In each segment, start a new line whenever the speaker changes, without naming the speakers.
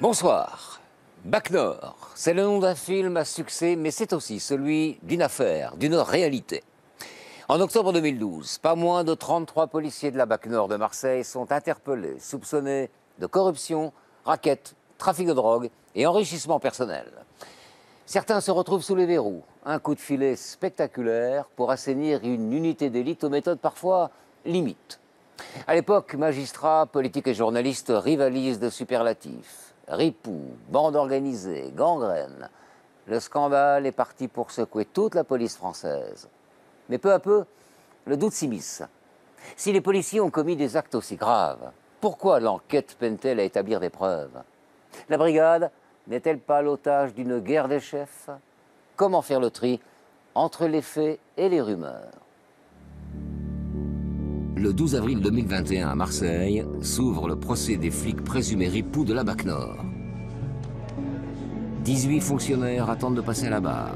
Bonsoir. Bac Nord, c'est le nom d'un film à succès, mais c'est aussi celui d'une affaire, d'une réalité. En octobre 2012, pas moins de 33 policiers de la Bac Nord de Marseille sont interpellés, soupçonnés de corruption, racket, trafic de drogue et enrichissement personnel. Certains se retrouvent sous les verrous. Un coup de filet spectaculaire pour assainir une unité d'élite aux méthodes parfois limites. À l'époque, magistrats, politiques et journalistes rivalisent de superlatifs. Ripoux, bande organisée, gangrène. Le scandale est parti pour secouer toute la police française. Mais peu à peu, le doute s'immisce. Si les policiers ont commis des actes aussi graves, pourquoi l'enquête peine-t-elle à établir des preuves? La brigade n'est-elle pas l'otage d'une guerre des chefs? Comment faire le tri entre les faits et les rumeurs? Le 12 avril 2021 à Marseille s'ouvre le procès des flics présumés ripoux de la Bac Nord. 18 fonctionnaires attendent de passer à la barre.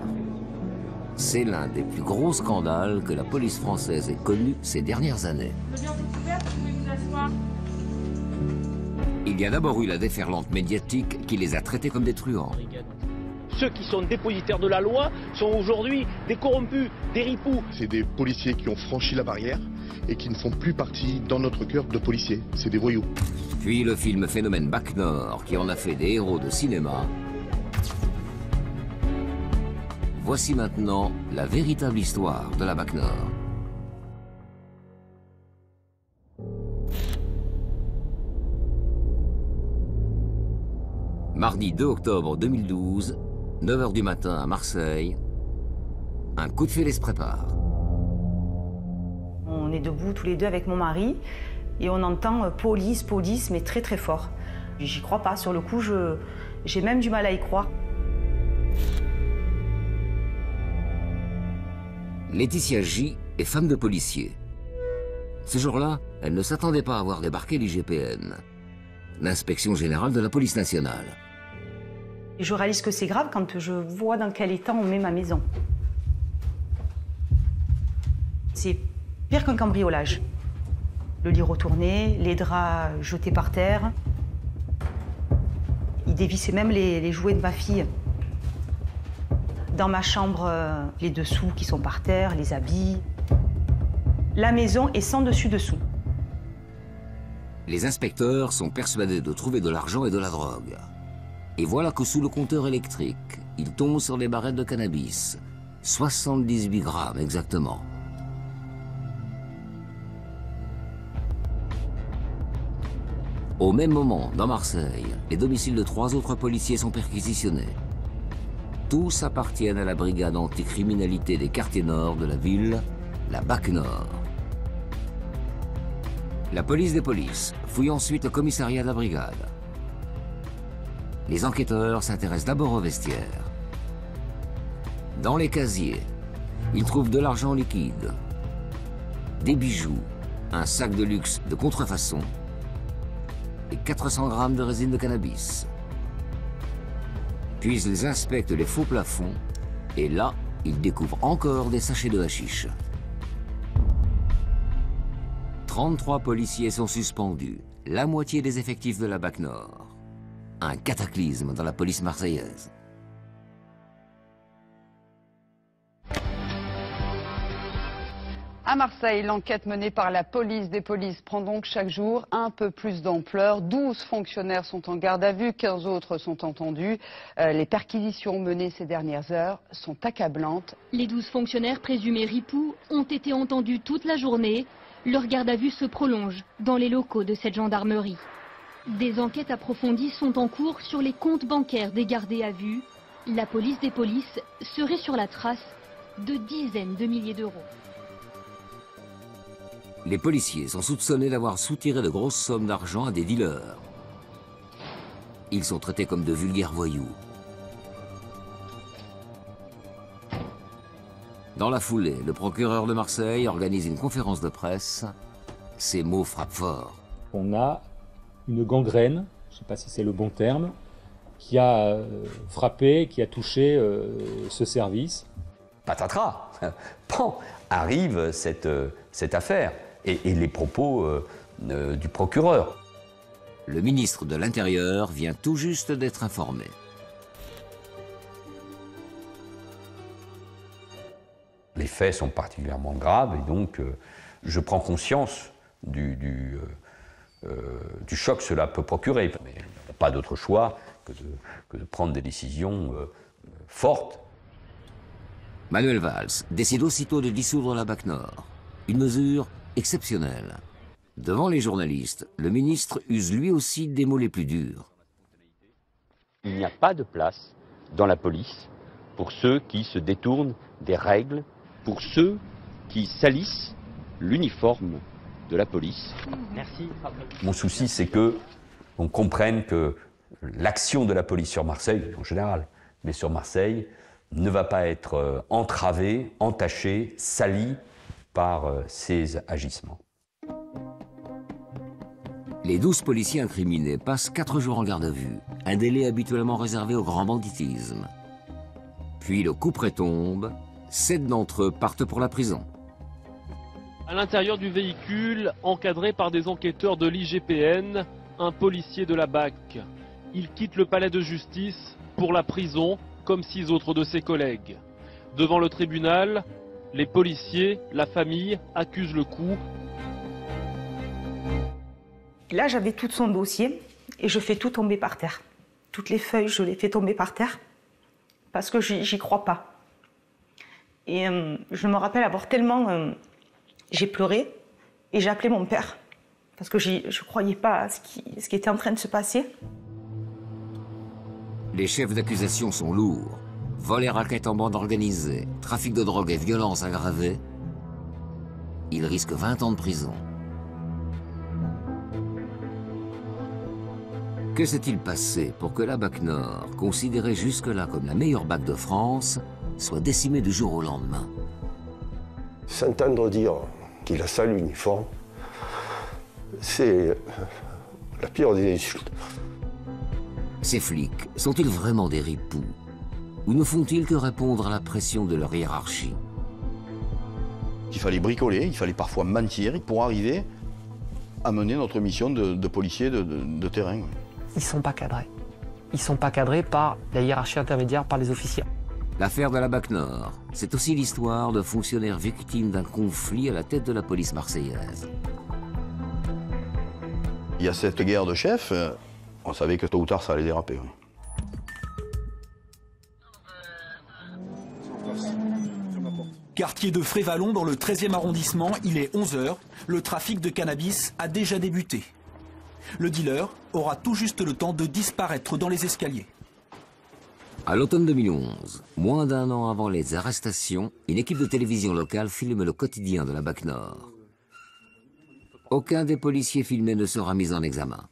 C'est l'un des plus gros scandales que la police française ait connu ces dernières années. Il y a d'abord eu la déferlante médiatique qui les a traités comme des truands.
Ceux qui sont dépositaires de la loi sont aujourd'hui des corrompus, des ripoux.
C'est des policiers qui ont franchi la barrière et qui ne font plus partie dans notre cœur de policiers. C'est des voyous.
Puis le film Phénomène Bac Nord qui en a fait des héros de cinéma. Voici maintenant la véritable histoire de la Bac Nord. Mardi 2 octobre 2012, 9 h du matin à Marseille, un coup de filet se prépare.
On est debout tous les deux avec mon mari et on entend police, police, mais très très fort. J'y crois pas, sur le coup, j'ai même du mal à y croire.
Laetitia J. est femme de policier. Ce jour-là, elle ne s'attendait pas à voir débarquer l'IGPN, l'inspection générale de la police nationale.
Je réalise que c'est grave quand je vois dans quel état on met ma maison. C'est pire qu'un cambriolage. Le lit retourné, les draps jetés par terre. Ils dévissaient même les jouets de ma fille. Dans ma chambre, les dessous qui sont par terre, les habits. La maison est sans dessus-dessous.
Les inspecteurs sont persuadés de trouver de l'argent et de la drogue. Et voilà que sous le compteur électrique, ils tombent sur des barrettes de cannabis. 78 grammes exactement. Au même moment, dans Marseille, les domiciles de 3 autres policiers sont perquisitionnés. Tous appartiennent à la brigade anticriminalité des quartiers nord de la ville, la Bac Nord. La police des polices fouille ensuite le commissariat de la brigade. Les enquêteurs s'intéressent d'abord aux vestiaires. Dans les casiers, ils trouvent de l'argent liquide, des bijoux, un sac de luxe de contrefaçon et 400 grammes de résine de cannabis. Puis ils inspectent les faux plafonds et là, ils découvrent encore des sachets de hashish. 33 policiers sont suspendus, la moitié des effectifs de la Bac Nord. Un cataclysme dans la police marseillaise.
À Marseille, l'enquête menée par la police des polices prend donc chaque jour un peu plus d'ampleur. 12 fonctionnaires sont en garde à vue, 15 autres sont entendus. Les perquisitions menées ces dernières heures sont accablantes.
Les 12 fonctionnaires présumés ripoux ont été entendus toute la journée. Leur garde à vue se prolonge dans les locaux de cette gendarmerie. Des enquêtes approfondies sont en cours sur les comptes bancaires des gardés à vue. La police des polices serait sur la trace de dizaines de milliers d'euros.
Les policiers sont soupçonnés d'avoir soutiré de grosses sommes d'argent à des dealers. Ils sont traités comme de vulgaires voyous. Dans la foulée, le procureur de Marseille organise une conférence de presse. Ces mots frappent fort.
On a une gangrène, je ne sais pas si c'est le bon terme, qui a frappé, qui a touché ce service.
Patatras, pan, arrive cette affaire et les propos du procureur.
Le ministre de l'Intérieur vient tout juste d'être informé.
Les faits sont particulièrement graves et donc je prends conscience du choc que cela peut procurer. Mais il n'y a pas d'autre choix que de prendre des décisions fortes.
Manuel Valls décide aussitôt de dissoudre la BAC Nord. Une mesure exceptionnelle. Devant les journalistes, le ministre use lui aussi des mots les plus durs.
Il n'y a pas de place dans la police pour ceux qui se détournent des règles, pour ceux qui salissent l'uniforme de la police. Merci.
Mon souci, c'est qu'on comprenne que l'action de la police sur Marseille, en général, mais sur Marseille, ne va pas être entravée, entachée, salie par ces agissements.
Les 12 policiers incriminés passent 4 jours en garde à vue, un délai habituellement réservé au grand banditisme. Puis le couperet tombe, 7 d'entre eux partent pour la prison.
À l'intérieur du véhicule, encadré par des enquêteurs de l'IGPN, un policier de la BAC. Il quitte le palais de justice pour la prison, comme 6 autres de ses collègues. Devant le tribunal, les policiers, la famille, accusent le coup.
Là, j'avais tout son dossier et je fais tout tomber par terre. Toutes les feuilles, je les fais tomber par terre parce que j'y crois pas. Et je me rappelle avoir tellement... j'ai pleuré et j'ai appelé mon père parce que je ne croyais pas à ce qui était en train de se passer.
Les chefs d'accusation sont lourds. Vol et raquettes en bande organisée, trafic de drogue et violence aggravée. Ils risquent 20 ans de prison. Que s'est-il passé pour que la BAC Nord, considérée jusque-là comme la meilleure BAC de France, soit décimée du jour au lendemain?
S'entendre dire qu'il a sale l'uniforme, c'est la pire des insultes.
Ces flics sont-ils vraiment des ripoux? Ou ne font-ils que répondre à la pression de leur hiérarchie?
Il fallait bricoler, il fallait parfois mentir pour arriver à mener notre mission de policier de terrain.
Ils ne sont pas cadrés. Ils ne sont pas cadrés par la hiérarchie intermédiaire, par les officiers.
L'affaire de la BAC Nord, c'est aussi l'histoire de fonctionnaires victimes d'un conflit à la tête de la police marseillaise.
Il y a cette guerre de chefs, on savait que tôt ou tard ça allait déraper. Oui.
Quartier de Frévalon dans le 13e arrondissement, il est 11 h. Le trafic de cannabis a déjà débuté. Le dealer aura tout juste le temps de disparaître dans les escaliers.
À l'automne 2011, moins d'un an avant les arrestations, une équipe de télévision locale filme le quotidien de la BAC Nord. Aucun des policiers filmés ne sera mis en examen.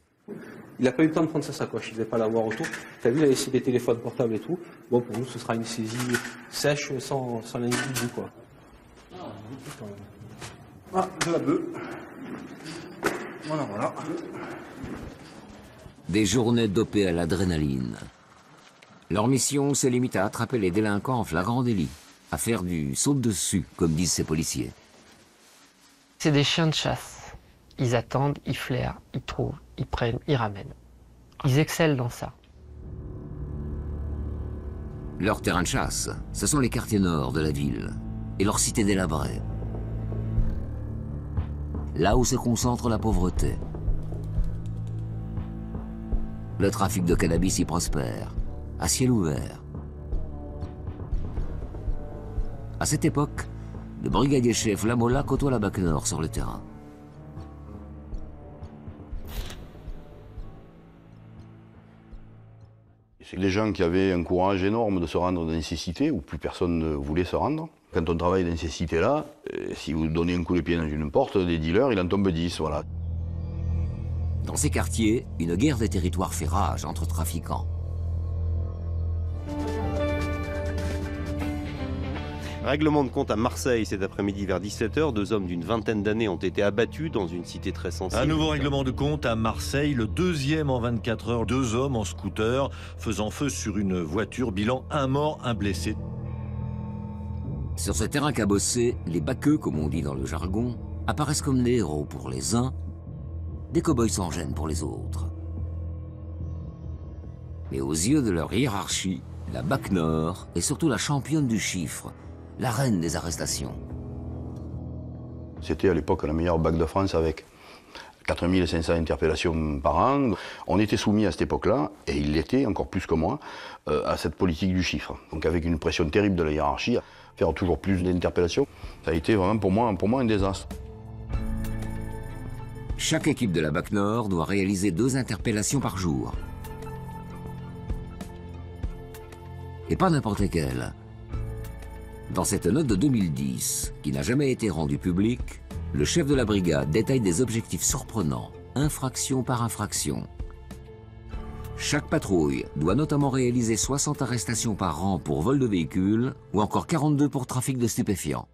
Il n'a pas eu le temps de prendre sa sacoche, il ne devait pas l'avoir autour. Tu as vu, il a laissé des téléphones portables et tout. Bon, pour nous, ce sera une saisie sèche, sans l'individu, quoi.
Ah, de la bœuf. Voilà, voilà.
Des journées dopées à l'adrénaline. Leur mission se limite à attraper les délinquants en flagrant délit, à faire du saut-dessus, comme disent ces policiers.
C'est des chiens de chasse. Ils attendent, ils flairent, ils trouvent, ils prennent, ils ramènent. Ils excellent dans ça.
Leur terrain de chasse, ce sont les quartiers nord de la ville et leurs cités délabrées. Là où se concentre la pauvreté. Le trafic de cannabis y prospère, à ciel ouvert. À cette époque, le brigadier-chef Lamola côtoie la BAC Nord sur le terrain.
C'est des gens qui avaient un courage énorme de se rendre dans ces cités où plus personne ne voulait se rendre. Quand on travaille dans ces cités-là, si vous donnez un coup de pied dans une porte, des dealers, il en tombe 10, voilà.
Dans ces quartiers, une guerre des territoires fait rage entre trafiquants.
Règlement de compte à Marseille cet après-midi vers 17 h. 2 hommes d'une vingtaine d'années ont été abattus dans une cité très sensible.
Un nouveau règlement de compte à Marseille, le deuxième en 24 heures. 2 hommes en scooter faisant feu sur une voiture. Bilan, 1 mort, 1 blessé.
Sur ce terrain cabossé, les baqueux, comme on dit dans le jargon, apparaissent comme des héros pour les uns, des cow-boys sans gêne pour les autres. Mais aux yeux de leur hiérarchie, la BAC Nord est surtout la championne du chiffre, la reine des arrestations.
C'était à l'époque la meilleure BAC de France avec 4500 interpellations par an. On était soumis à cette époque-là, et il l'était encore plus que moi, à cette politique du chiffre. Donc avec une pression terrible de la hiérarchie, faire toujours plus d'interpellations, ça a été vraiment pour moi un désastre.
Chaque équipe de la BAC Nord doit réaliser 2 interpellations par jour. Et pas n'importe lesquelles. Dans cette note de 2010, qui n'a jamais été rendue publique, le chef de la brigade détaille des objectifs surprenants, infraction par infraction. Chaque patrouille doit notamment réaliser 60 arrestations par an pour vol de véhicule ou encore 42 pour trafic de stupéfiants.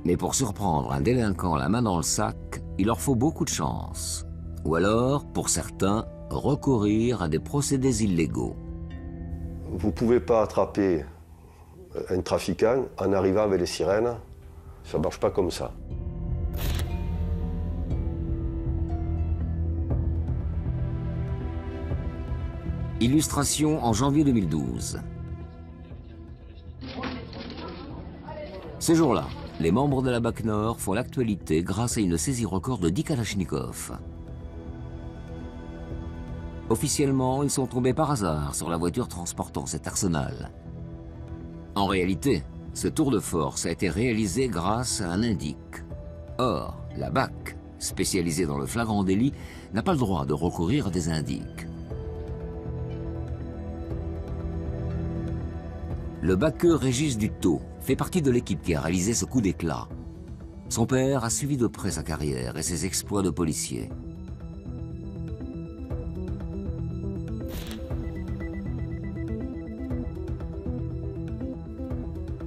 Mais pour surprendre un délinquant la main dans le sac, il leur faut beaucoup de chance. Ou alors, pour certains, recourir à des procédés illégaux.
Vous ne pouvez pas attraper un trafiquant en arrivant avec les sirènes. Ça ne marche pas comme ça.
Illustration en janvier 2012. Ce jour-là, les membres de la BAC Nord font l'actualité grâce à une saisie record de 10 Kalachnikov. Officiellement, ils sont tombés par hasard sur la voiture transportant cet arsenal. En réalité, ce tour de force a été réalisé grâce à un indique. Or, la BAC, spécialisée dans le flagrant délit, n'a pas le droit de recourir à des indiques. Le baqueux Régis Dutot fait partie de l'équipe qui a réalisé ce coup d'éclat. Son père a suivi de près sa carrière et ses exploits de policier.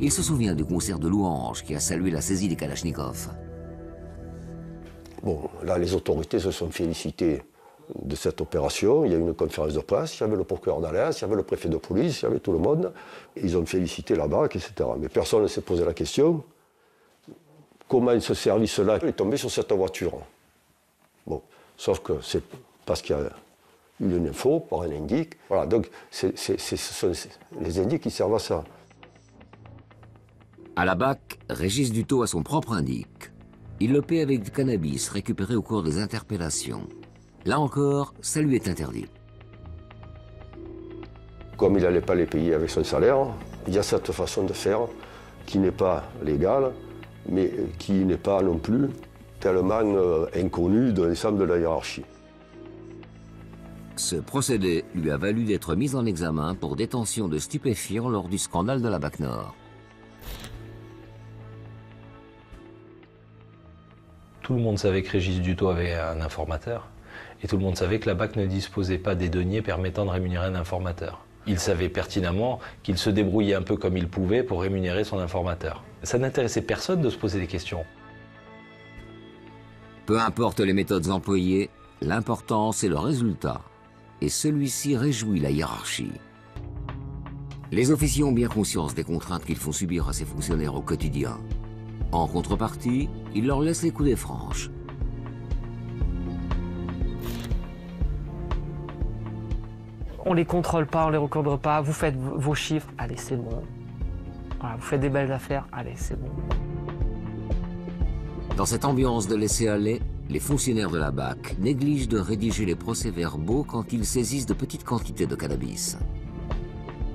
Il se souvient du concert de louanges qui a salué la saisie des Kalachnikov.
Bon, là, les autorités se sont félicitées de cette opération. Il y a eu une conférence de presse, il y avait le procureur d'Alès, il y avait le préfet de police, il y avait tout le monde. Ils ont félicité la BAC, etc. Mais personne ne s'est posé la question comment ce service-là est tombé sur cette voiture. Bon, sauf que c'est parce qu'il y a eu une info par un indique. Voilà, donc ce sont les indiques qui servent à ça.
À la BAC, Régis Dutot a son propre indique. Il le paie avec du cannabis récupéré au cours des interpellations. Là encore, ça lui est interdit.
Comme il n'allait pas les payer avec son salaire, il y a cette façon de faire qui n'est pas légale, mais qui n'est pas non plus tellement inconnue de l'ensemble de la hiérarchie.
Ce procédé lui a valu d'être mis en examen pour détention de stupéfiants lors du scandale de la BAC Nord.
Tout le monde savait que Régis Dutot avait un informateur. Et tout le monde savait que la BAC ne disposait pas des deniers permettant de rémunérer un informateur. Il savait pertinemment qu'il se débrouillait un peu comme il pouvait pour rémunérer son informateur. Ça n'intéressait personne de se poser des questions.
Peu importe les méthodes employées, l'important c'est le résultat. Et celui-ci réjouit la hiérarchie. Les officiers ont bien conscience des contraintes qu'ils font subir à ces fonctionnaires au quotidien. En contrepartie, ils leur laissent les coudées franches.
On les contrôle pas, on les recordera pas, vous faites vos chiffres, allez c'est bon. Voilà, vous faites des belles affaires, allez c'est bon.
Dans cette ambiance de laisser-aller, les fonctionnaires de la BAC négligent de rédiger les procès-verbaux quand ils saisissent de petites quantités de cannabis.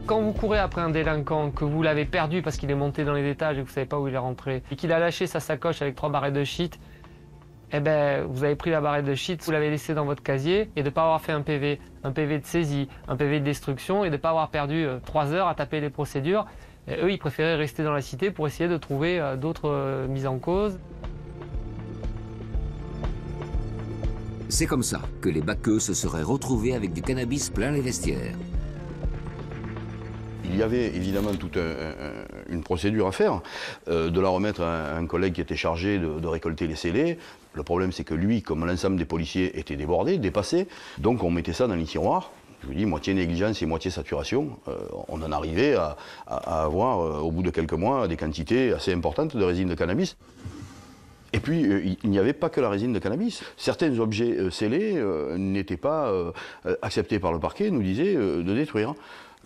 Quand vous courez après un délinquant, que vous l'avez perdu parce qu'il est monté dans les étages et que vous ne savez pas où il est rentré, et qu'il a lâché sa sacoche avec 3 barrettes de shit, eh ben, vous avez pris la barrette de shit, vous l'avez laissée dans votre casier, et de ne pas avoir fait un PV de saisie, un PV de destruction, et de ne pas avoir perdu 3 heures à taper les procédures, et eux, ils préféraient rester dans la cité pour essayer de trouver d'autres mises en cause.
C'est comme ça que les baqueux se seraient retrouvés avec du cannabis plein les vestiaires.
Il y avait évidemment toute une procédure à faire, de la remettre à un collègue qui était chargé de récolter les scellés. Le problème, c'est que lui, comme l'ensemble des policiers, était débordé, dépassé. Donc on mettait ça dans les tiroirs. Je vous dis, moitié négligence et moitié saturation. On en arrivait à avoir, au bout de quelques mois, des quantités assez importantes de résine de cannabis. Et puis, il n'y avait pas que la résine de cannabis. Certains objets scellés n'étaient pas acceptés par le parquet, nous disaient de détruire.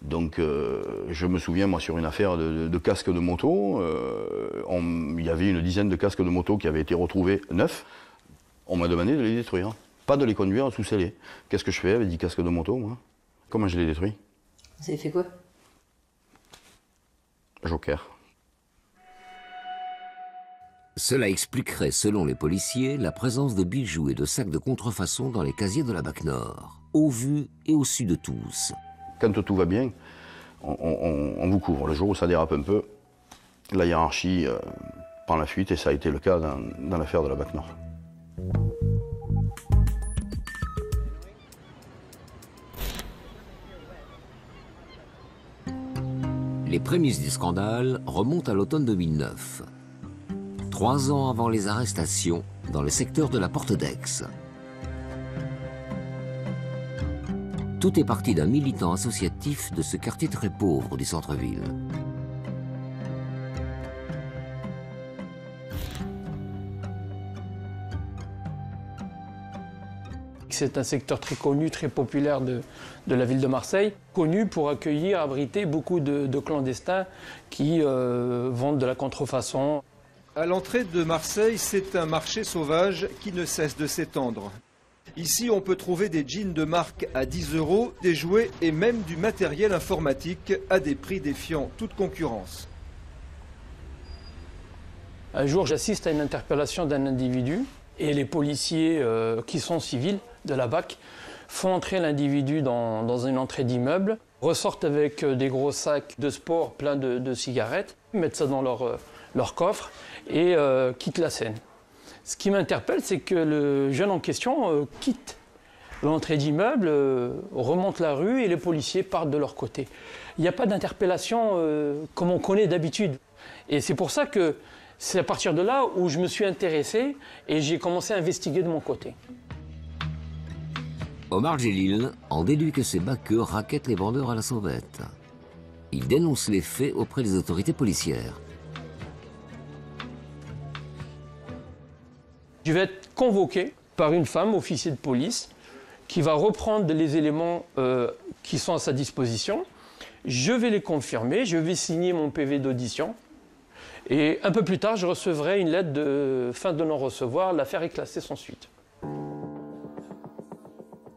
Donc, je me souviens, moi, sur une affaire de casques de moto, il y avait une dizaine de casques de moto qui avaient été retrouvés neufs. On m'a demandé de les détruire, pas de les conduire sous scellés. Qu'est-ce que je fais avec 10 casques de moto, moi? Comment je les détruis?
Vous avez fait quoi?
Joker.
Cela expliquerait, selon les policiers, la présence de bijoux et de sacs de contrefaçon dans les casiers de la BAC Nord, au vu et au su de tous.
Quand tout va bien, on vous couvre. Le jour où ça dérape un peu, la hiérarchie prend la fuite, et ça a été le cas dans l'affaire de la BAC Nord.
Les prémices du scandale remontent à l'automne 2009. 3 ans avant les arrestations dans le secteur de la Porte d'Aix. Tout est parti d'un militant associatif de ce quartier très pauvre du centre-ville.
C'est un secteur très connu, très populaire de la ville de Marseille, connu pour accueillir, abriter beaucoup de clandestins qui vendent de la contrefaçon.
À l'entrée de Marseille, c'est un marché sauvage qui ne cesse de s'étendre. Ici, on peut trouver des jeans de marque à 10 €, des jouets et même du matériel informatique à des prix défiant toute concurrence.
Un jour, j'assiste à une interpellation d'un individu et les policiers qui sont civils de la BAC font entrer l'individu dans une entrée d'immeuble, ressortent avec des gros sacs de sport pleins de cigarettes, mettent ça dans leur coffre et quittent la scène. Ce qui m'interpelle, c'est que le jeune en question quitte l'entrée d'immeuble, remonte la rue et les policiers partent de leur côté. Il n'y a pas d'interpellation comme on connaît d'habitude. Et c'est pour ça que c'est à partir de là où je me suis intéressé et j'ai commencé à investiguer de mon côté.
Omar Djelil en déduit que ces baqueux raquettent les vendeurs à la sauvette. Il dénonce les faits auprès des autorités policières.
Je vais être convoqué par une femme, officier de police, qui va reprendre les éléments qui sont à sa disposition. Je vais les confirmer, je vais signer mon PV d'audition. Et un peu plus tard, je recevrai une lettre de fin de non-recevoir. L'affaire est classée sans suite.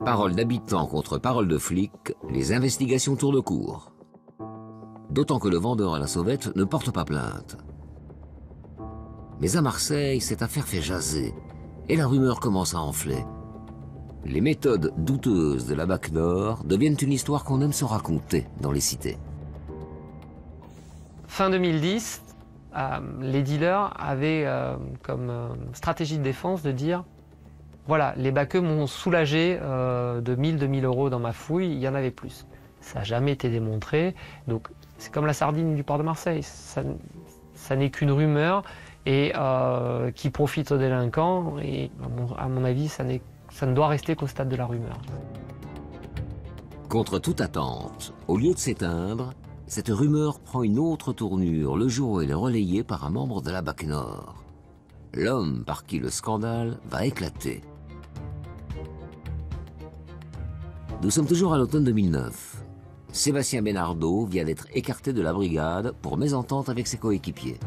Parole d'habitants contre parole de flics, les investigations tournent court. D'autant que le vendeur à la sauvette ne porte pas plainte. Mais à Marseille, cette affaire fait jaser et la rumeur commence à enfler. Les méthodes douteuses de la BAC Nord deviennent une histoire qu'on aime se raconter dans les cités.
Fin 2010, les dealers avaient comme stratégie de défense de dire voilà, les baqueux m'ont soulagé de 1000, 2000 € dans ma fouille, il y en avait plus. Ça n'a jamais été démontré, donc c'est comme la sardine du port de Marseille, ça n'est qu'une rumeur et qui profite aux délinquants, et à mon avis, ça ne doit rester qu'au stade de la rumeur.
Contre toute attente, au lieu de s'éteindre, cette rumeur prend une autre tournure le jour où elle est relayée par un membre de la BAC Nord. L'homme par qui le scandale va éclater. Nous sommes toujours à l'automne 2009. Sébastien Benardo vient d'être écarté de la brigade pour mésentente avec ses coéquipiers.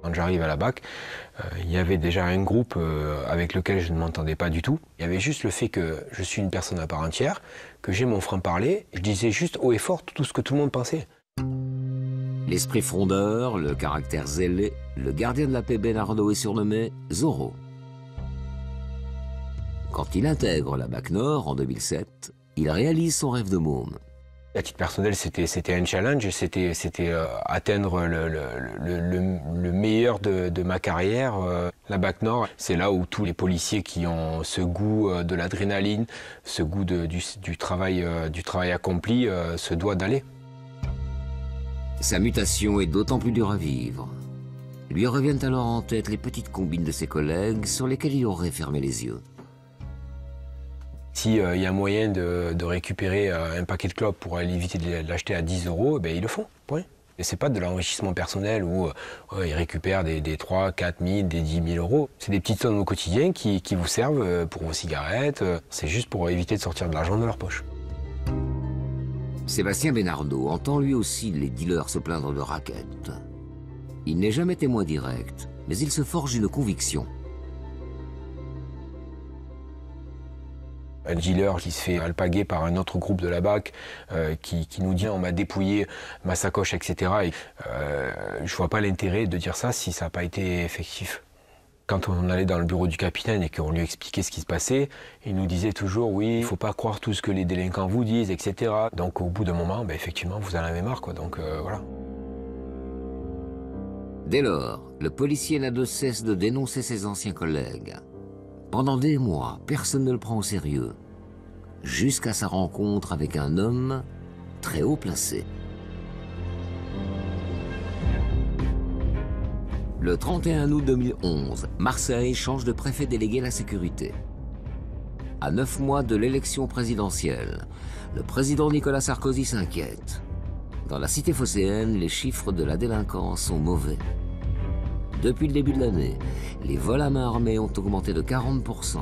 Quand j'arrive à la BAC, il y avait déjà un groupe avec lequel je ne m'entendais pas du tout. Il y avait juste le fait que je suis une personne à part entière, que j'ai mon franc-parler. Je disais juste haut et fort tout ce que tout le monde pensait.
L'esprit frondeur, le caractère zélé, le gardien de la paix Benardo est surnommé Zorro. Quand il intègre la BAC Nord en 2007, il réalise son rêve de môme.
À titre personnel, c'était un challenge, c'était atteindre le meilleur de ma carrière. La BAC Nord, c'est là où tous les policiers qui ont ce goût de l'adrénaline, ce goût du travail accompli, se doivent d'aller.
Sa mutation est d'autant plus dure à vivre. Lui reviennent alors en tête les petites combines de ses collègues sur lesquelles il aurait fermé les yeux.
S'il y a moyen de récupérer un paquet de clopes pour aller éviter de l'acheter à 10 €, ben ils le font. Point. Et c'est pas de l'enrichissement personnel où ils récupèrent des 3, 4 000, des 10 000 euros. C'est des petites sommes au quotidien qui vous servent pour vos cigarettes. C'est juste pour éviter de sortir de l'argent de leur poche.
Sébastien Benardo entend lui aussi les dealers se plaindre de raquettes. Il n'est jamais témoin direct, mais il se forge une conviction.
Un dealer qui se fait alpaguer par un autre groupe de la BAC qui nous dit on m'a dépouillé ma sacoche, etc. Et, je vois pas l'intérêt de dire ça si ça n'a pas été effectif. Quand on allait dans le bureau du capitaine et qu'on lui expliquait ce qui se passait, il nous disait toujours oui, il faut pas croire tout ce que les délinquants vous disent, etc. Donc au bout d'un moment, effectivement, vous en avez marre, quoi. Donc voilà.
Dès lors, le policier n'a de cesse de dénoncer ses anciens collègues. Pendant des mois, personne ne le prend au sérieux, jusqu'à sa rencontre avec un homme très haut placé. Le 31 août 2011, Marseille change de préfet délégué à la sécurité. À 9 mois de l'élection présidentielle, le président Nicolas Sarkozy s'inquiète. Dans la cité phocéenne, les chiffres de la délinquance sont mauvais. Depuis le début de l'année, les vols à main armée ont augmenté de 40%.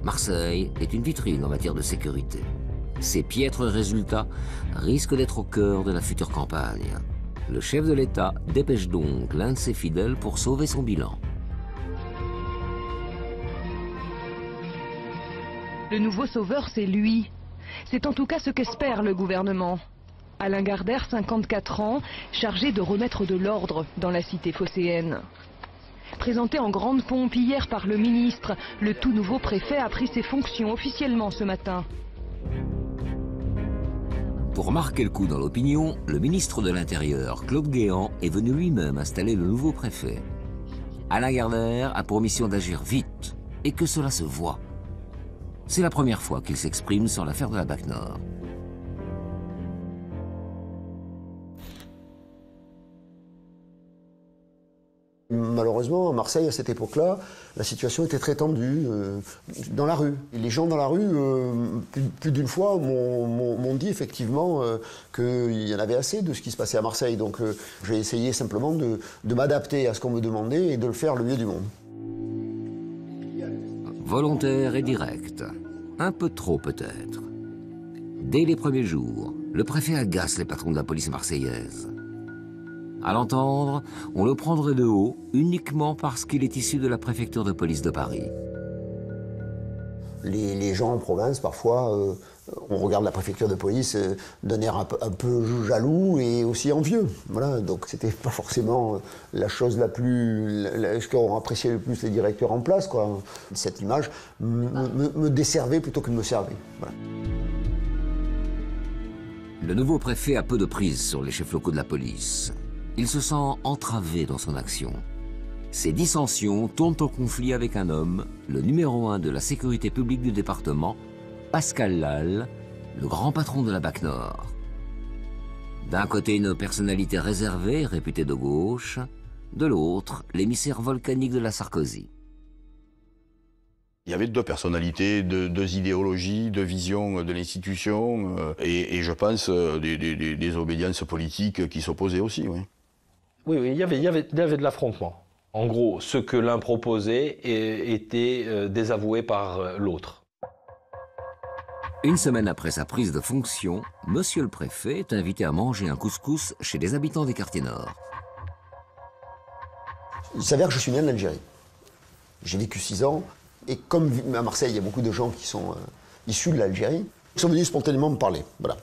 Marseille est une vitrine en matière de sécurité. Ces piètres résultats risquent d'être au cœur de la future campagne. Le chef de l'État dépêche donc l'un de ses fidèles pour sauver son bilan.
Le nouveau sauveur, c'est lui. C'est en tout cas ce qu'espère le gouvernement. Alain Gardère, 54 ans, chargé de remettre de l'ordre dans la cité phocéenne. Présenté en grande pompe hier par le ministre, le tout nouveau préfet a pris ses fonctions officiellement ce matin.
Pour marquer le coup dans l'opinion, le ministre de l'Intérieur, Claude Guéant, est venu lui-même installer le nouveau préfet. Alain Gardère a pour mission d'agir vite et que cela se voit. C'est la première fois qu'il s'exprime sur l'affaire de la BAC Nord.
Malheureusement, à Marseille, à cette époque-là, la situation était très tendue dans la rue. Et les gens dans la rue, plus d'une fois, m'ont dit effectivement qu'il y en avait assez de ce qui se passait à Marseille. Donc j'ai essayé simplement de m'adapter à ce qu'on me demandait et de le faire le mieux du monde.
Volontaire et direct. Un peu trop peut-être. Dès les premiers jours, le préfet agace les patrons de la police marseillaise. À l'entendre, on le prendrait de haut uniquement parce qu'il est issu de la préfecture de police de Paris.
Les gens en province, parfois, on regarde la préfecture de police d'un air un peu jaloux et aussi envieux. Voilà, donc c'était pas forcément la chose la plus... ce qu'ont apprécié le plus les directeurs en place, quoi. Cette image me desservait plutôt que de me servir. Voilà.
Le nouveau préfet a peu de prise sur les chefs locaux de la police. Il se sent entravé dans son action. Ces dissensions tournent au conflit avec un homme, le numéro 1 de la sécurité publique du département, Pascal Lal, le grand patron de la BAC Nord. D'un côté, une personnalité réservée, réputée de gauche, de l'autre, l'émissaire volcanique de la Sarkozy.
Il y avait deux personnalités, deux idéologies, deux visions de l'institution et je pense des obédiences politiques qui s'opposaient aussi. Oui.
Oui, il y avait de l'affrontement. En gros, ce que l'un proposait était désavoué par l'autre.
Une semaine après sa prise de fonction, monsieur le préfet est invité à manger un couscous chez des habitants des quartiers nord.
Il s'avère que je suis né en Algérie. J'ai vécu 6 ans. Et comme à Marseille, il y a beaucoup de gens qui sont issus de l'Algérie, ils sont venus spontanément me parler. Voilà.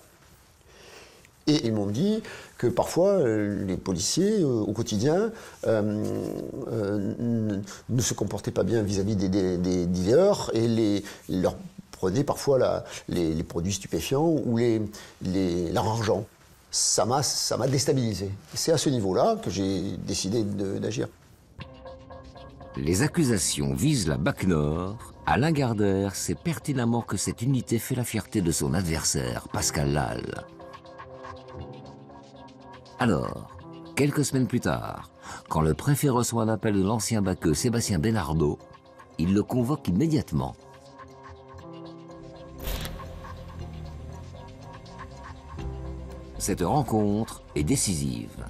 Et ils m'ont dit que parfois, les policiers, au quotidien, ne se comportaient pas bien vis-à-vis des dealers et leur prenaient parfois les produits stupéfiants ou leur argent. Ça m'a déstabilisé. C'est à ce niveau-là que j'ai décidé d'agir.
Les accusations visent la BAC Nord. Alain Gardère sait pertinemment que cette unité fait la fierté de son adversaire, Pascal Lal. Alors, quelques semaines plus tard, quand le préfet reçoit un appel de l'ancien baqueux Sébastien Benardo, il le convoque immédiatement. Cette rencontre est décisive.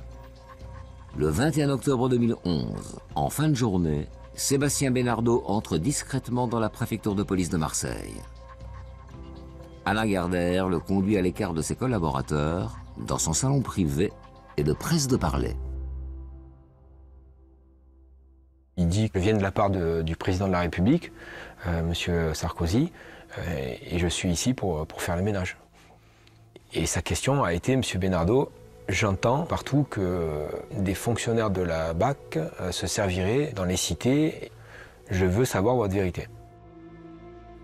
Le 21 octobre 2011, en fin de journée, Sébastien Benardo entre discrètement dans la préfecture de police de Marseille. Alain Gardère le conduit à l'écart de ses collaborateurs, dans son salon privé, et le presse de parler.
Il dit que je viens de la part du président de la République, M. Sarkozy, et je suis ici pour faire le ménage. Et sa question a été, M. Benardo, j'entends partout que des fonctionnaires de la BAC se serviraient dans les cités. Je veux savoir votre vérité.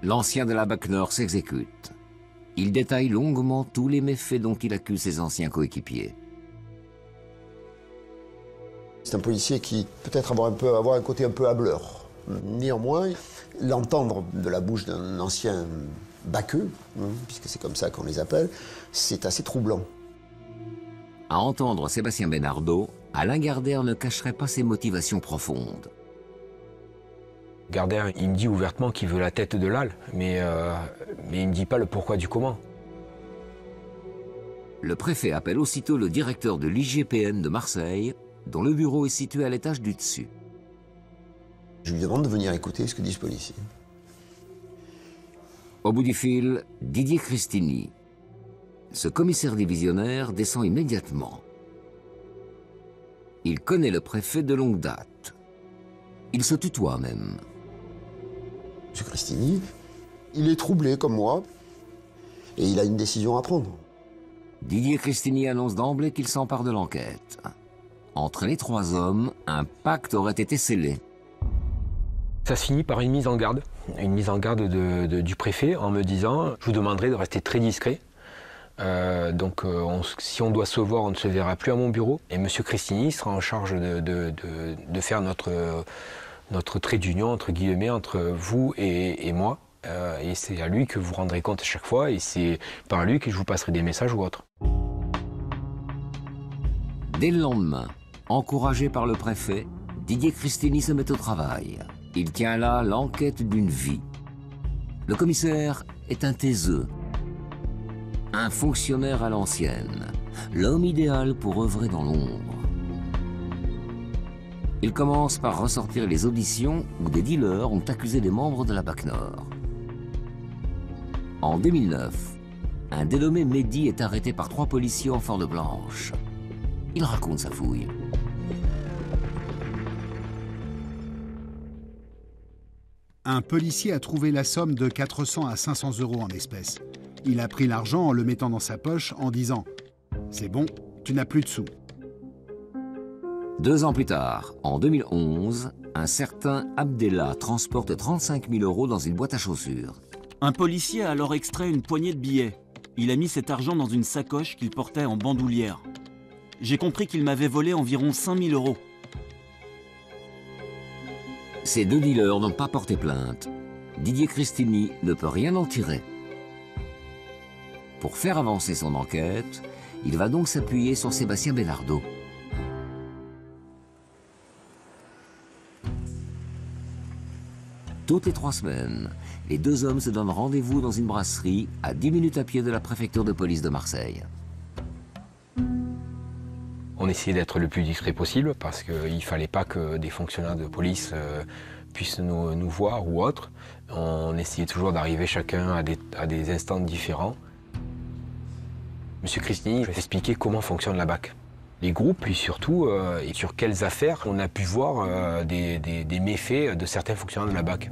L'ancien de la BAC Nord s'exécute. Il détaille longuement tous les méfaits dont il accuse ses anciens coéquipiers.
C'est un policier qui peut-être avoir un côté un peu hâbleur. Néanmoins, l'entendre de la bouche d'un ancien baqueux, puisque c'est comme ça qu'on les appelle, c'est assez troublant.
À entendre Sébastien Benardo, Alain Gardère ne cacherait pas ses motivations profondes.
Gardère, il me dit ouvertement qu'il veut la tête de Lal, mais il ne me dit pas le pourquoi du comment.
Le préfet appelle aussitôt le directeur de l'IGPN de Marseille, dont le bureau est situé à l'étage du dessus.
Je lui demande de venir écouter ce que dit ce policier.
Au bout du fil, Didier Christini. Ce commissaire divisionnaire descend immédiatement. Il connaît le préfet de longue date. Il se tutoie même.
M. Christini, il est troublé comme moi, et il a une décision à prendre.
Didier Christini annonce d'emblée qu'il s'empare de l'enquête. Entre les trois hommes, un pacte aurait été scellé.
Ça se finit par une mise en garde du préfet en me disant « je vous demanderai de rester très discret ». Si on doit se voir, on ne se verra plus à mon bureau. Et M. Christini sera en charge de faire notre trait d'union, entre guillemets, entre vous et moi. Et c'est à lui que vous rendrez compte à chaque fois, et c'est par lui que je vous passerai des messages ou autres.
Dès le lendemain, encouragé par le préfet, Didier Christini se met au travail. Il tient là l'enquête d'une vie. Le commissaire est un taiseux, un fonctionnaire à l'ancienne, l'homme idéal pour œuvrer dans l'ombre. Il commence par ressortir les auditions où des dealers ont accusé des membres de la BAC Nord. En 2009, un dénommé Mehdi est arrêté par 3 policiers en fort de blanche. Il raconte sa fouille.
Un policier a trouvé la somme de 400 à 500 € en espèces. Il a pris l'argent en le mettant dans sa poche en disant « C'est bon, tu n'as plus de sous ».
2 ans plus tard, en 2011, un certain Abdellah transporte 35 000 € dans une boîte à chaussures.
Un policier a alors extrait une poignée de billets. Il a mis cet argent dans une sacoche qu'il portait en bandoulière. J'ai compris qu'il m'avait volé environ 5 000 €.
Ces 2 dealers n'ont pas porté plainte. Didier Christini ne peut rien en tirer. Pour faire avancer son enquête, il va donc s'appuyer sur Sébastien Benardo. Toutes les 3 semaines, les 2 hommes se donnent rendez-vous dans une brasserie à 10 minutes à pied de la préfecture de police de Marseille.
On essayait d'être le plus discret possible parce qu'il ne fallait pas que des fonctionnaires de police puissent nous voir ou autres. On essayait toujours d'arriver chacun à des instants différents. M. Christini expliquait comment fonctionne la BAC. Les groupes, puis surtout, et sur quelles affaires on a pu voir des méfaits de certains fonctionnaires de la BAC.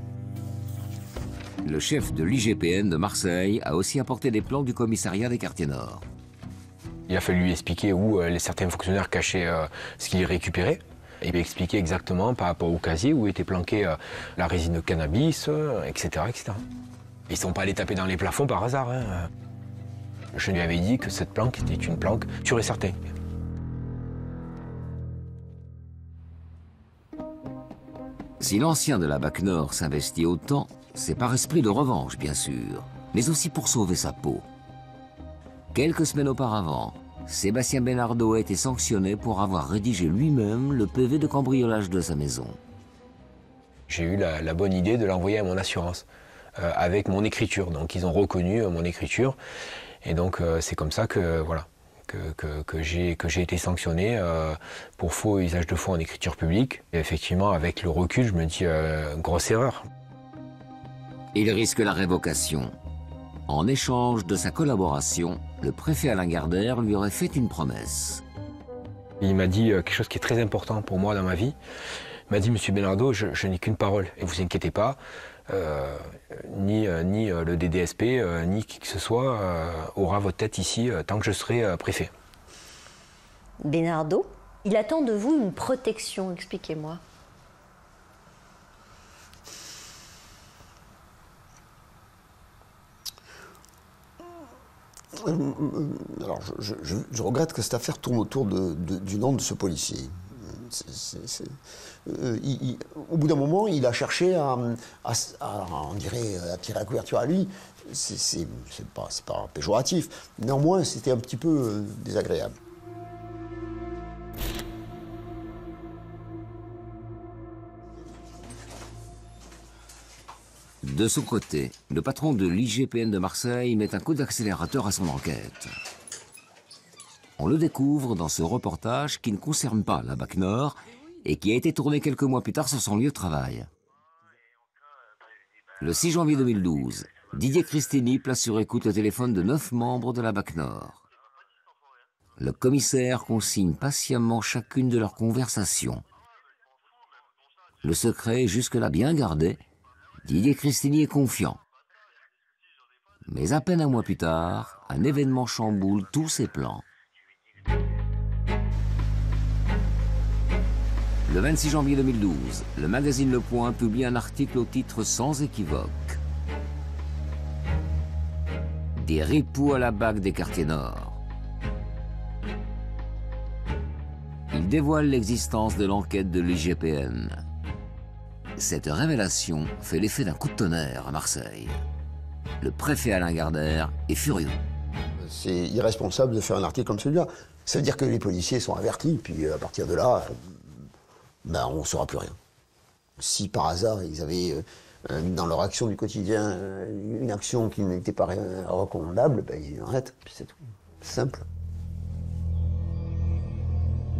Le chef de l'IGPN de Marseille a aussi apporté des plans du commissariat des quartiers nord.
Il a fallu lui expliquer où certains fonctionnaires cachaient ce qu'ils récupéraient. Il m'a expliqué exactement par rapport au casier où était planquée la résine de cannabis, etc., etc. Ils ne sont pas allés taper dans les plafonds par hasard. Hein. Je lui avais dit que cette planque était une planque sûre et certaine.
Si l'ancien de la BAC Nord s'investit autant, c'est par esprit de revanche, bien sûr, mais aussi pour sauver sa peau. Quelques semaines auparavant, Sébastien Benardo a été sanctionné pour avoir rédigé lui-même le PV de cambriolage de sa maison.
J'ai eu la bonne idée de l'envoyer à mon assurance, avec mon écriture. Donc ils ont reconnu mon écriture, et donc c'est comme ça que que j'ai été sanctionné pour faux usage de faux en écriture publique. Et effectivement, avec le recul, je me dis grosse erreur.
Il risque la révocation. En échange de sa collaboration, le préfet Alain Gardère lui aurait fait une promesse.
Il m'a dit quelque chose qui est très important pour moi dans ma vie. Il m'a dit, Monsieur Benardo, je n'ai qu'une parole, et vous inquiétez pas, ni le DDSP, ni qui que ce soit aura votre tête ici tant que je serai préfet.
Benardo, il attend de vous une protection, expliquez-moi.
Alors, je regrette que cette affaire tourne autour du nom de ce policier. Au bout d'un moment, il a cherché on dirait, à tirer la couverture à lui. C'est pas péjoratif. Néanmoins, c'était un petit peu désagréable.
De son côté, le patron de l'IGPN de Marseille met un coup d'accélérateur à son enquête. On le découvre dans ce reportage qui ne concerne pas la BAC Nord et qui a été tourné quelques mois plus tard sur son lieu de travail. Le 6 janvier 2012, Didier Cristini place sur écoute le téléphone de 9 membres de la BAC Nord. Le commissaire consigne patiemment chacune de leurs conversations. Le secret est jusque-là bien gardé. Didier Cristini est confiant. Mais à peine un mois plus tard, un événement chamboule tous ses plans. Le 26 janvier 2012, le magazine Le Point publie un article au titre sans équivoque. Des ripoux à la BAC des quartiers nord. Il dévoile l'existence de l'enquête de l'IGPN. Cette révélation fait l'effet d'un coup de tonnerre à Marseille. Le préfet Alain Gardère est furieux.
C'est irresponsable de faire un article comme celui-là. Ça veut dire que les policiers sont avertis, puis à partir de là, on ne saura plus rien. Si par hasard ils avaient dans leur action du quotidien une action qui n'était pas recommandable, ils arrêtent, puis c'est tout. C'est simple.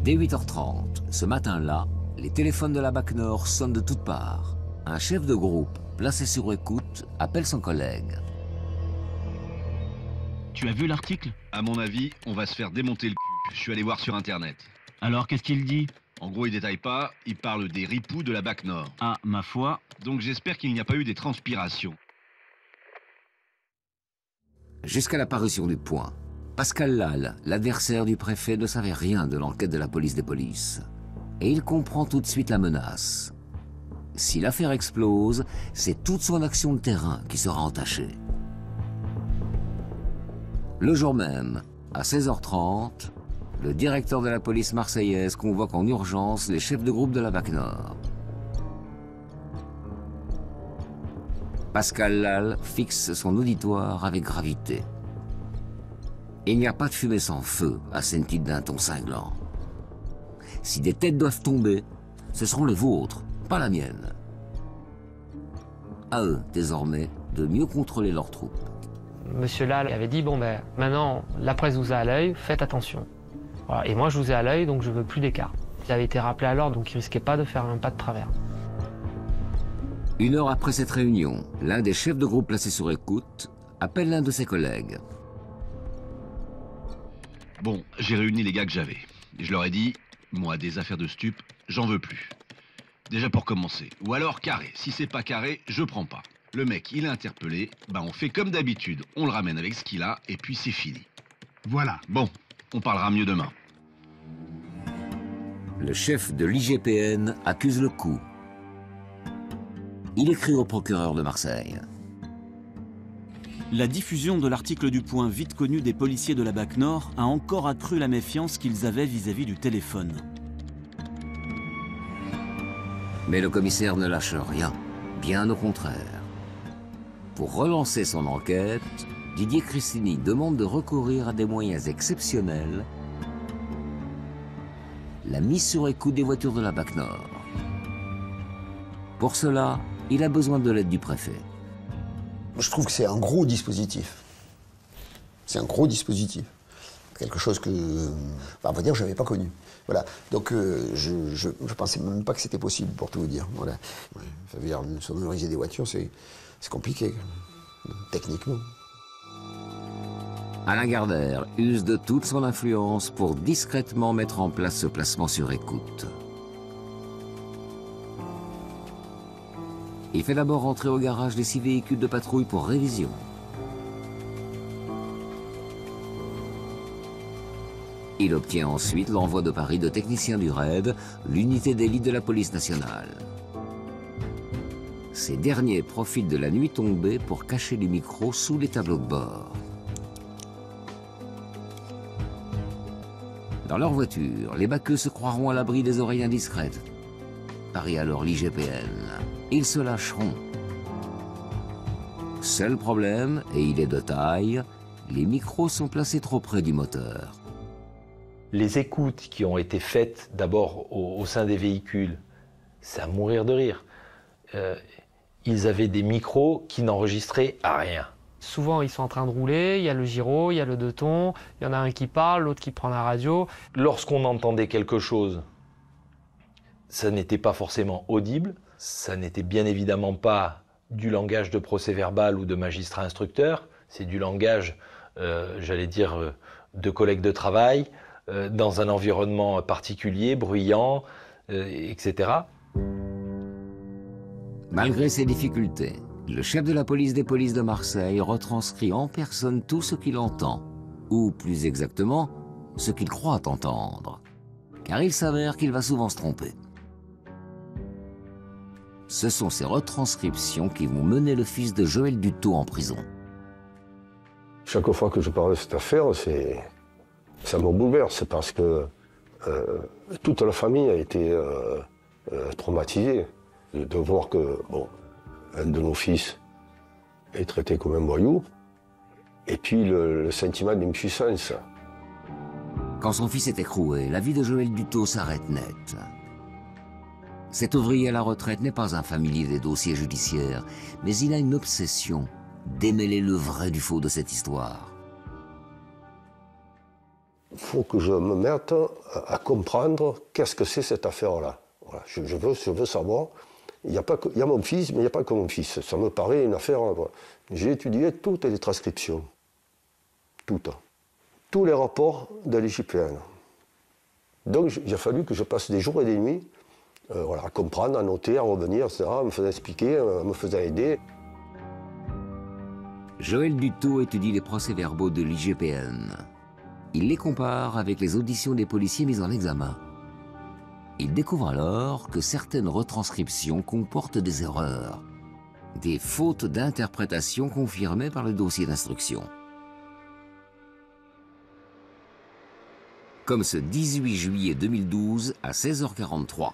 Dès 8h30, ce matin-là, les téléphones de la BAC Nord sonnent de toutes parts. Un chef de groupe, placé sur écoute, appelle son collègue.
Tu as vu l'article? À mon avis, on va se faire démonter le cul. Je suis allé voir sur Internet.
Alors, qu'est-ce qu'il dit?
En gros, il détaille pas, il parle des ripoux de la BAC Nord.
Ah, ma foi.
Donc j'espère qu'il n'y a pas eu des transpirations.
Jusqu'à la parution du Point, Pascal Lal, l'adversaire du préfet, ne savait rien de l'enquête de la police des polices. Et il comprend tout de suite la menace. Si l'affaire explose, c'est toute son action de terrain qui sera entachée. Le jour même, à 16h30, le directeur de la police marseillaise convoque en urgence les chefs de groupe de la BAC Nord. Pascal Lal fixe son auditoire avec gravité. Il n'y a pas de fumée sans feu, assène-t-il d'un ton cinglant. Si des têtes doivent tomber, ce seront les vôtres, pas la mienne. À eux, désormais, de mieux contrôler leurs troupes.
Monsieur Lal avait dit, maintenant, la presse vous a à l'œil, faites attention. Voilà. Et moi, je vous ai à l'œil, donc je veux plus d'écart. Il avait été rappelé à l'ordre, donc il risquait pas de faire un pas de travers.
Une heure après cette réunion, l'un des chefs de groupe placés sur écoute appelle l'un de ses collègues.
Bon, j'ai réuni les gars que j'avais. Je leur ai dit, moi, des affaires de stup, j'en veux plus. Déjà pour commencer. Ou alors carré. Si c'est pas carré, je prends pas. Le mec, il est interpellé, on fait comme d'habitude. On le ramène avec ce qu'il a, et puis c'est fini. Voilà. Bon, on parlera mieux demain.
Le chef de l'IGPN accuse le coup. Il écrit au procureur de Marseille.
La diffusion de l'article du Point vite connu des policiers de la BAC Nord a encore accru la méfiance qu'ils avaient vis-à-vis du téléphone.
Mais le commissaire ne lâche rien, bien au contraire. Pour relancer son enquête, Didier Cristini demande de recourir à des moyens exceptionnels, la mise sur écoute des voitures de la BAC Nord. Pour cela, il a besoin de l'aide du préfet.
Je trouve que c'est un gros dispositif. C'est un gros dispositif. quelque chose que, on va dire, je n'avais pas connu. Voilà. Donc je pensais même pas que c'était possible, pour tout vous dire. Voilà. Ouais. Ça veut dire, sonoriser des voitures, c'est compliqué, techniquement.
Alain Gardère use de toute son influence pour discrètement mettre en place ce placement sur écoute. Il fait d'abord rentrer au garage les 6 véhicules de patrouille pour révision. Il obtient ensuite l'envoi de Paris de techniciens du RAID, l'unité d'élite de la police nationale. Ces derniers profitent de la nuit tombée pour cacher les micros sous les tableaux de bord. Dans leur voiture, les baqueux se croiront à l'abri des oreilles indiscrètes. Parie alors l'IGPN. Ils se lâcheront. Seul problème, et il est de taille, les micros sont placés trop près du moteur.
Les écoutes qui ont été faites d'abord au sein des véhicules, c'est à mourir de rire. Ils avaient des micros qui n'enregistraient à rien.
Souvent, ils sont en train de rouler, il y a le gyro, il y a le 2 tons, il y en a un qui parle, l'autre qui prend la radio.
Lorsqu'on entendait quelque chose, ça n'était pas forcément audible, ça n'était bien évidemment pas du langage de procès-verbal ou de magistrat instructeur, c'est du langage, j'allais dire, de collègues de travail, dans un environnement particulier, bruyant, etc.
Malgré ces difficultés, le chef de la police des polices de Marseille retranscrit en personne tout ce qu'il entend, ou plus exactement, ce qu'il croit entendre, car il s'avère qu'il va souvent se tromper. Ce sont ces retranscriptions qui vont mener le fils de Joël Dutot en prison.
Chaque fois que je parle de cette affaire, ça me bouleverse parce que toute la famille a été traumatisée de voir que un de nos fils est traité comme un voyou, et puis le sentiment d'impuissance.
Quand son fils est écroué, la vie de Joël Dutot s'arrête net. Cet ouvrier à la retraite n'est pas un familier des dossiers judiciaires, mais il a une obsession, démêler le vrai du faux de cette histoire.
Il faut que je me mette à comprendre qu'est-ce que c'est cette affaire-là. Voilà, je veux savoir. Il y a mon fils, mais il n'y a pas que mon fils. Ça me paraît une affaire... J'ai étudié toutes les transcriptions. Toutes. Tous les rapports de l'IGPN. Donc il a fallu que je passe des jours et des nuits à comprendre, à noter, à revenir, etc., me faisant expliquer, me faisant aider.
Joël Dutot étudie les procès-verbaux de l'IGPN. Il les compare avec les auditions des policiers mis en examen. Il découvre alors que certaines retranscriptions comportent des erreurs, des fautes d'interprétation confirmées par le dossier d'instruction. Comme ce 18 juillet 2012 à 16h43.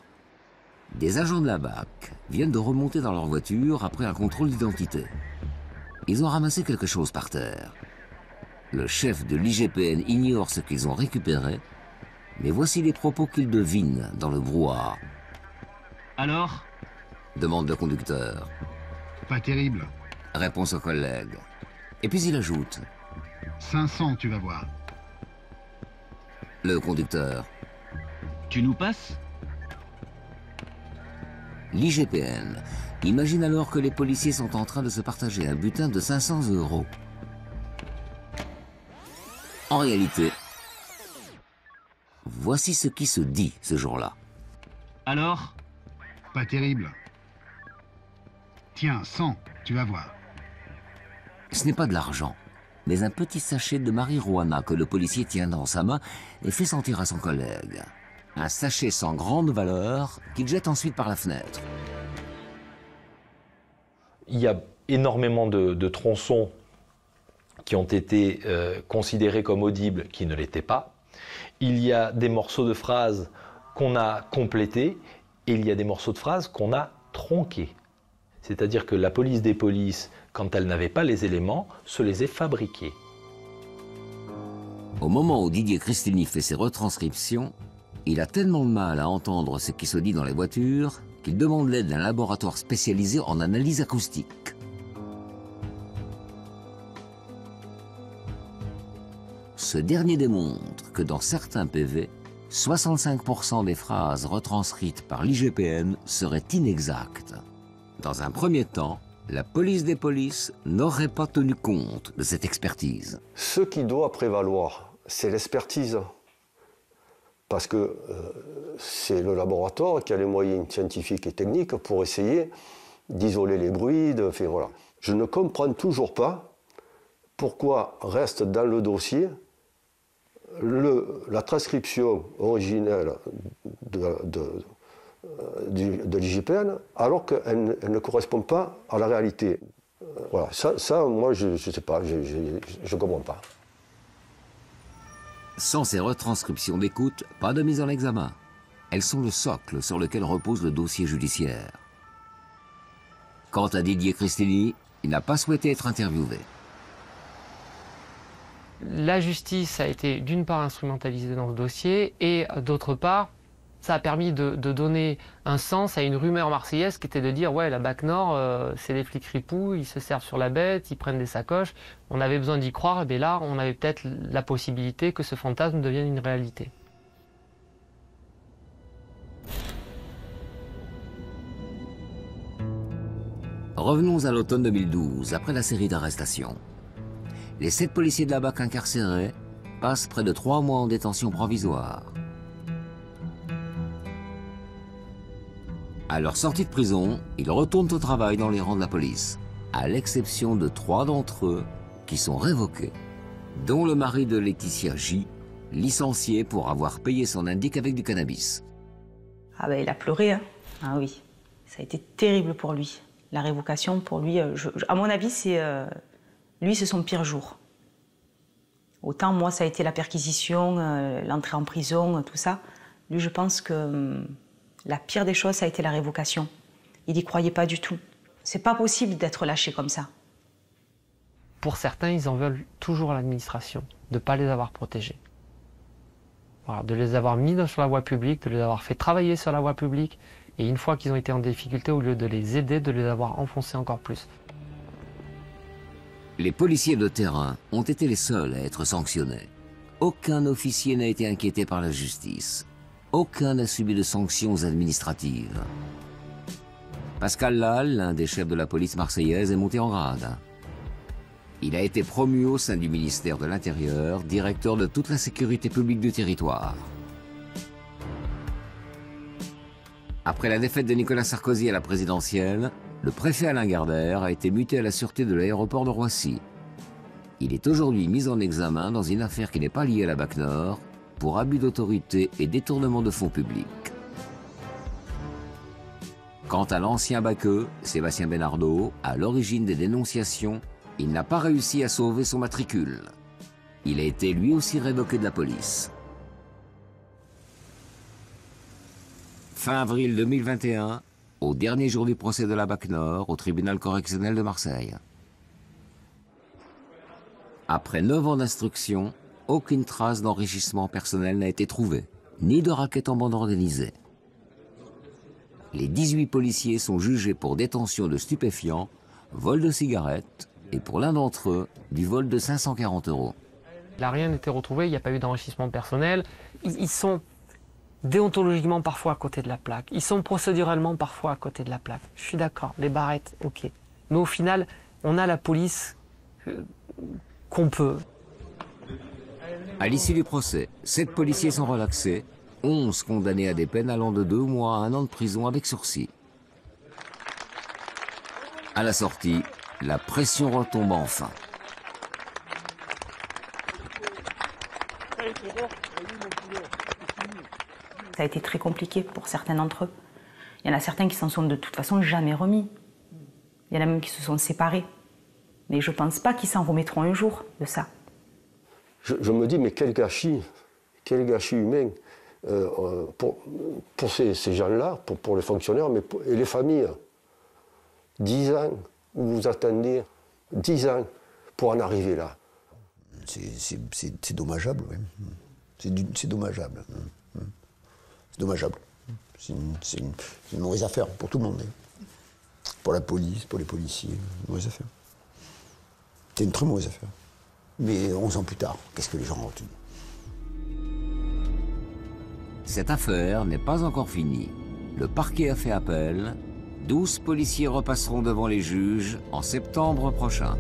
Des agents de la BAC viennent de remonter dans leur voiture après un contrôle d'identité. Ils ont ramassé quelque chose par terre. Le chef de l'IGPN ignore ce qu'ils ont récupéré, mais voici les propos qu'il devine dans le brouhaha.
Alors ?
Demande le conducteur.
Pas terrible.
Répond son collègue. Et puis il ajoute.
500, tu vas voir.
Le conducteur.
Tu nous passes ?
L'IGPN imagine alors que les policiers sont en train de se partager un butin de 500 €. En réalité, voici ce qui se dit ce jour-là.
Alors ?
Pas terrible. Tiens, 100, tu vas voir.
Ce n'est pas de l'argent, mais un petit sachet de marijuana que le policier tient dans sa main et fait sentir à son collègue. Un sachet sans grande valeur qu'il jette ensuite par la fenêtre.
Il y a énormément de tronçons qui ont été considérés comme audibles qui ne l'étaient pas. Il y a des morceaux de phrases qu'on a complétés et il y a des morceaux de phrases qu'on a tronqués. C'est-à-dire que la police des polices, quand elle n'avait pas les éléments, se les est fabriqués.
Au moment où Didier Cristini fait ses retranscriptions, il a tellement de mal à entendre ce qui se dit dans les voitures qu'il demande l'aide d'un laboratoire spécialisé en analyse acoustique. Ce dernier démontre que dans certains PV, 65% des phrases retranscrites par l'IGPN seraient inexactes. Dans un premier temps, la police des polices n'aurait pas tenu compte de cette expertise.
Ce qui doit prévaloir, c'est l'expertise. Parce que c'est le laboratoire qui a les moyens scientifiques et techniques pour essayer d'isoler les bruits. Voilà. Je ne comprends toujours pas pourquoi reste dans le dossier la transcription originelle de l'IGPN alors qu'elle ne correspond pas à la réalité. Voilà, ça moi, je ne sais pas, je ne comprends pas.
Sans ces retranscriptions d'écoute, pas de mise en examen. Elles sont le socle sur lequel repose le dossier judiciaire. Quant à Didier Cristini, il n'a pas souhaité être interviewé.
La justice a été d'une part instrumentalisée dans ce dossier et d'autre part, ça a permis de donner un sens à une rumeur marseillaise qui était de dire « ouais, la BAC Nord, c'est des flics ripoux, ils se servent sur la bête, ils prennent des sacoches ». On avait besoin d'y croire, et bien là, on avait peut-être la possibilité que ce fantasme devienne une réalité.
Revenons à l'automne 2012, après la série d'arrestations. Les 7 policiers de la BAC incarcérés passent près de 3 mois en détention provisoire. À leur sortie de prison, ils retournent au travail dans les rangs de la police, à l'exception de 3 d'entre eux qui sont révoqués, dont le mari de Laetitia J, licencié pour avoir payé son indique avec du cannabis.
Ah ben il a pleuré, hein. Ah oui, ça a été terrible pour lui. La révocation, pour lui, à mon avis, lui, c'est son pire jour. Autant moi, ça a été la perquisition, l'entrée en prison, tout ça. Lui, je pense que la pire des choses, ça a été la révocation. Il n'y croyait pas du tout. C'est pas possible d'être lâché comme ça.
Pour certains, ils en veulent toujours à l'administration, de ne pas les avoir protégés. Voilà, de les avoir mis sur la voie publique, de les avoir fait travailler sur la voie publique, et une fois qu'ils ont été en difficulté, au lieu de les aider, de les avoir enfoncés encore plus.
Les policiers de terrain ont été les seuls à être sanctionnés. Aucun officier n'a été inquiété par la justice. Aucun n'a subi de sanctions administratives. Pascal Lal, l'un des chefs de la police marseillaise, est monté en grade. Il a été promu au sein du ministère de l'Intérieur, directeur de toute la sécurité publique du territoire. Après la défaite de Nicolas Sarkozy à la présidentielle, le préfet Alain Gardère a été muté à la sûreté de l'aéroport de Roissy. Il est aujourd'hui mis en examen dans une affaire qui n'est pas liée à la BAC Nord, pour abus d'autorité et détournement de fonds publics. Quant à l'ancien baqueux, Sébastien Benardo, à l'origine des dénonciations, il n'a pas réussi à sauver son matricule. Il a été lui aussi révoqué de la police. Fin avril 2021, au dernier jour du procès de la BAC Nord, au tribunal correctionnel de Marseille. Après 9 ans d'instruction, aucune trace d'enrichissement personnel n'a été trouvée, ni de racket en bande organisée. Les 18 policiers sont jugés pour détention de stupéfiants, vol de cigarettes et pour l'un d'entre eux, du vol de 540 €.
Là, rien n'était retrouvé, il n'y a pas eu d'enrichissement personnel. Ils sont déontologiquement parfois à côté de la plaque. Ils sont procéduralement parfois à côté de la plaque. Je suis d'accord, les barrettes, ok. Mais au final, on a la police qu'on peut.
À l'issue du procès, 7 policiers sont relaxés, 11 condamnés à des peines allant de 2 mois à 1 an de prison avec sursis. À la sortie, la pression retombe enfin.
Ça a été très compliqué pour certains d'entre eux. Il y en a certains qui s'en sont de toute façon jamais remis. Il y en a même qui se sont séparés. Mais je ne pense pas qu'ils s'en remettront un jour de ça.
Je me dis, mais quel gâchis humain pour ces gens-là, pour les fonctionnaires, et les familles. 10 ans, où vous attendez 10 ans pour en arriver là.
C'est dommageable, oui. C'est dommageable. C'est dommageable. C'est une mauvaise affaire pour tout le monde. Pour la police, pour les policiers, une mauvaise affaire. C'est une très mauvaise affaire. Mais 11 ans plus tard, qu'est-ce que les gens ont retenu?
Cette affaire n'est pas encore finie. Le parquet a fait appel. 12 policiers repasseront devant les juges en septembre prochain.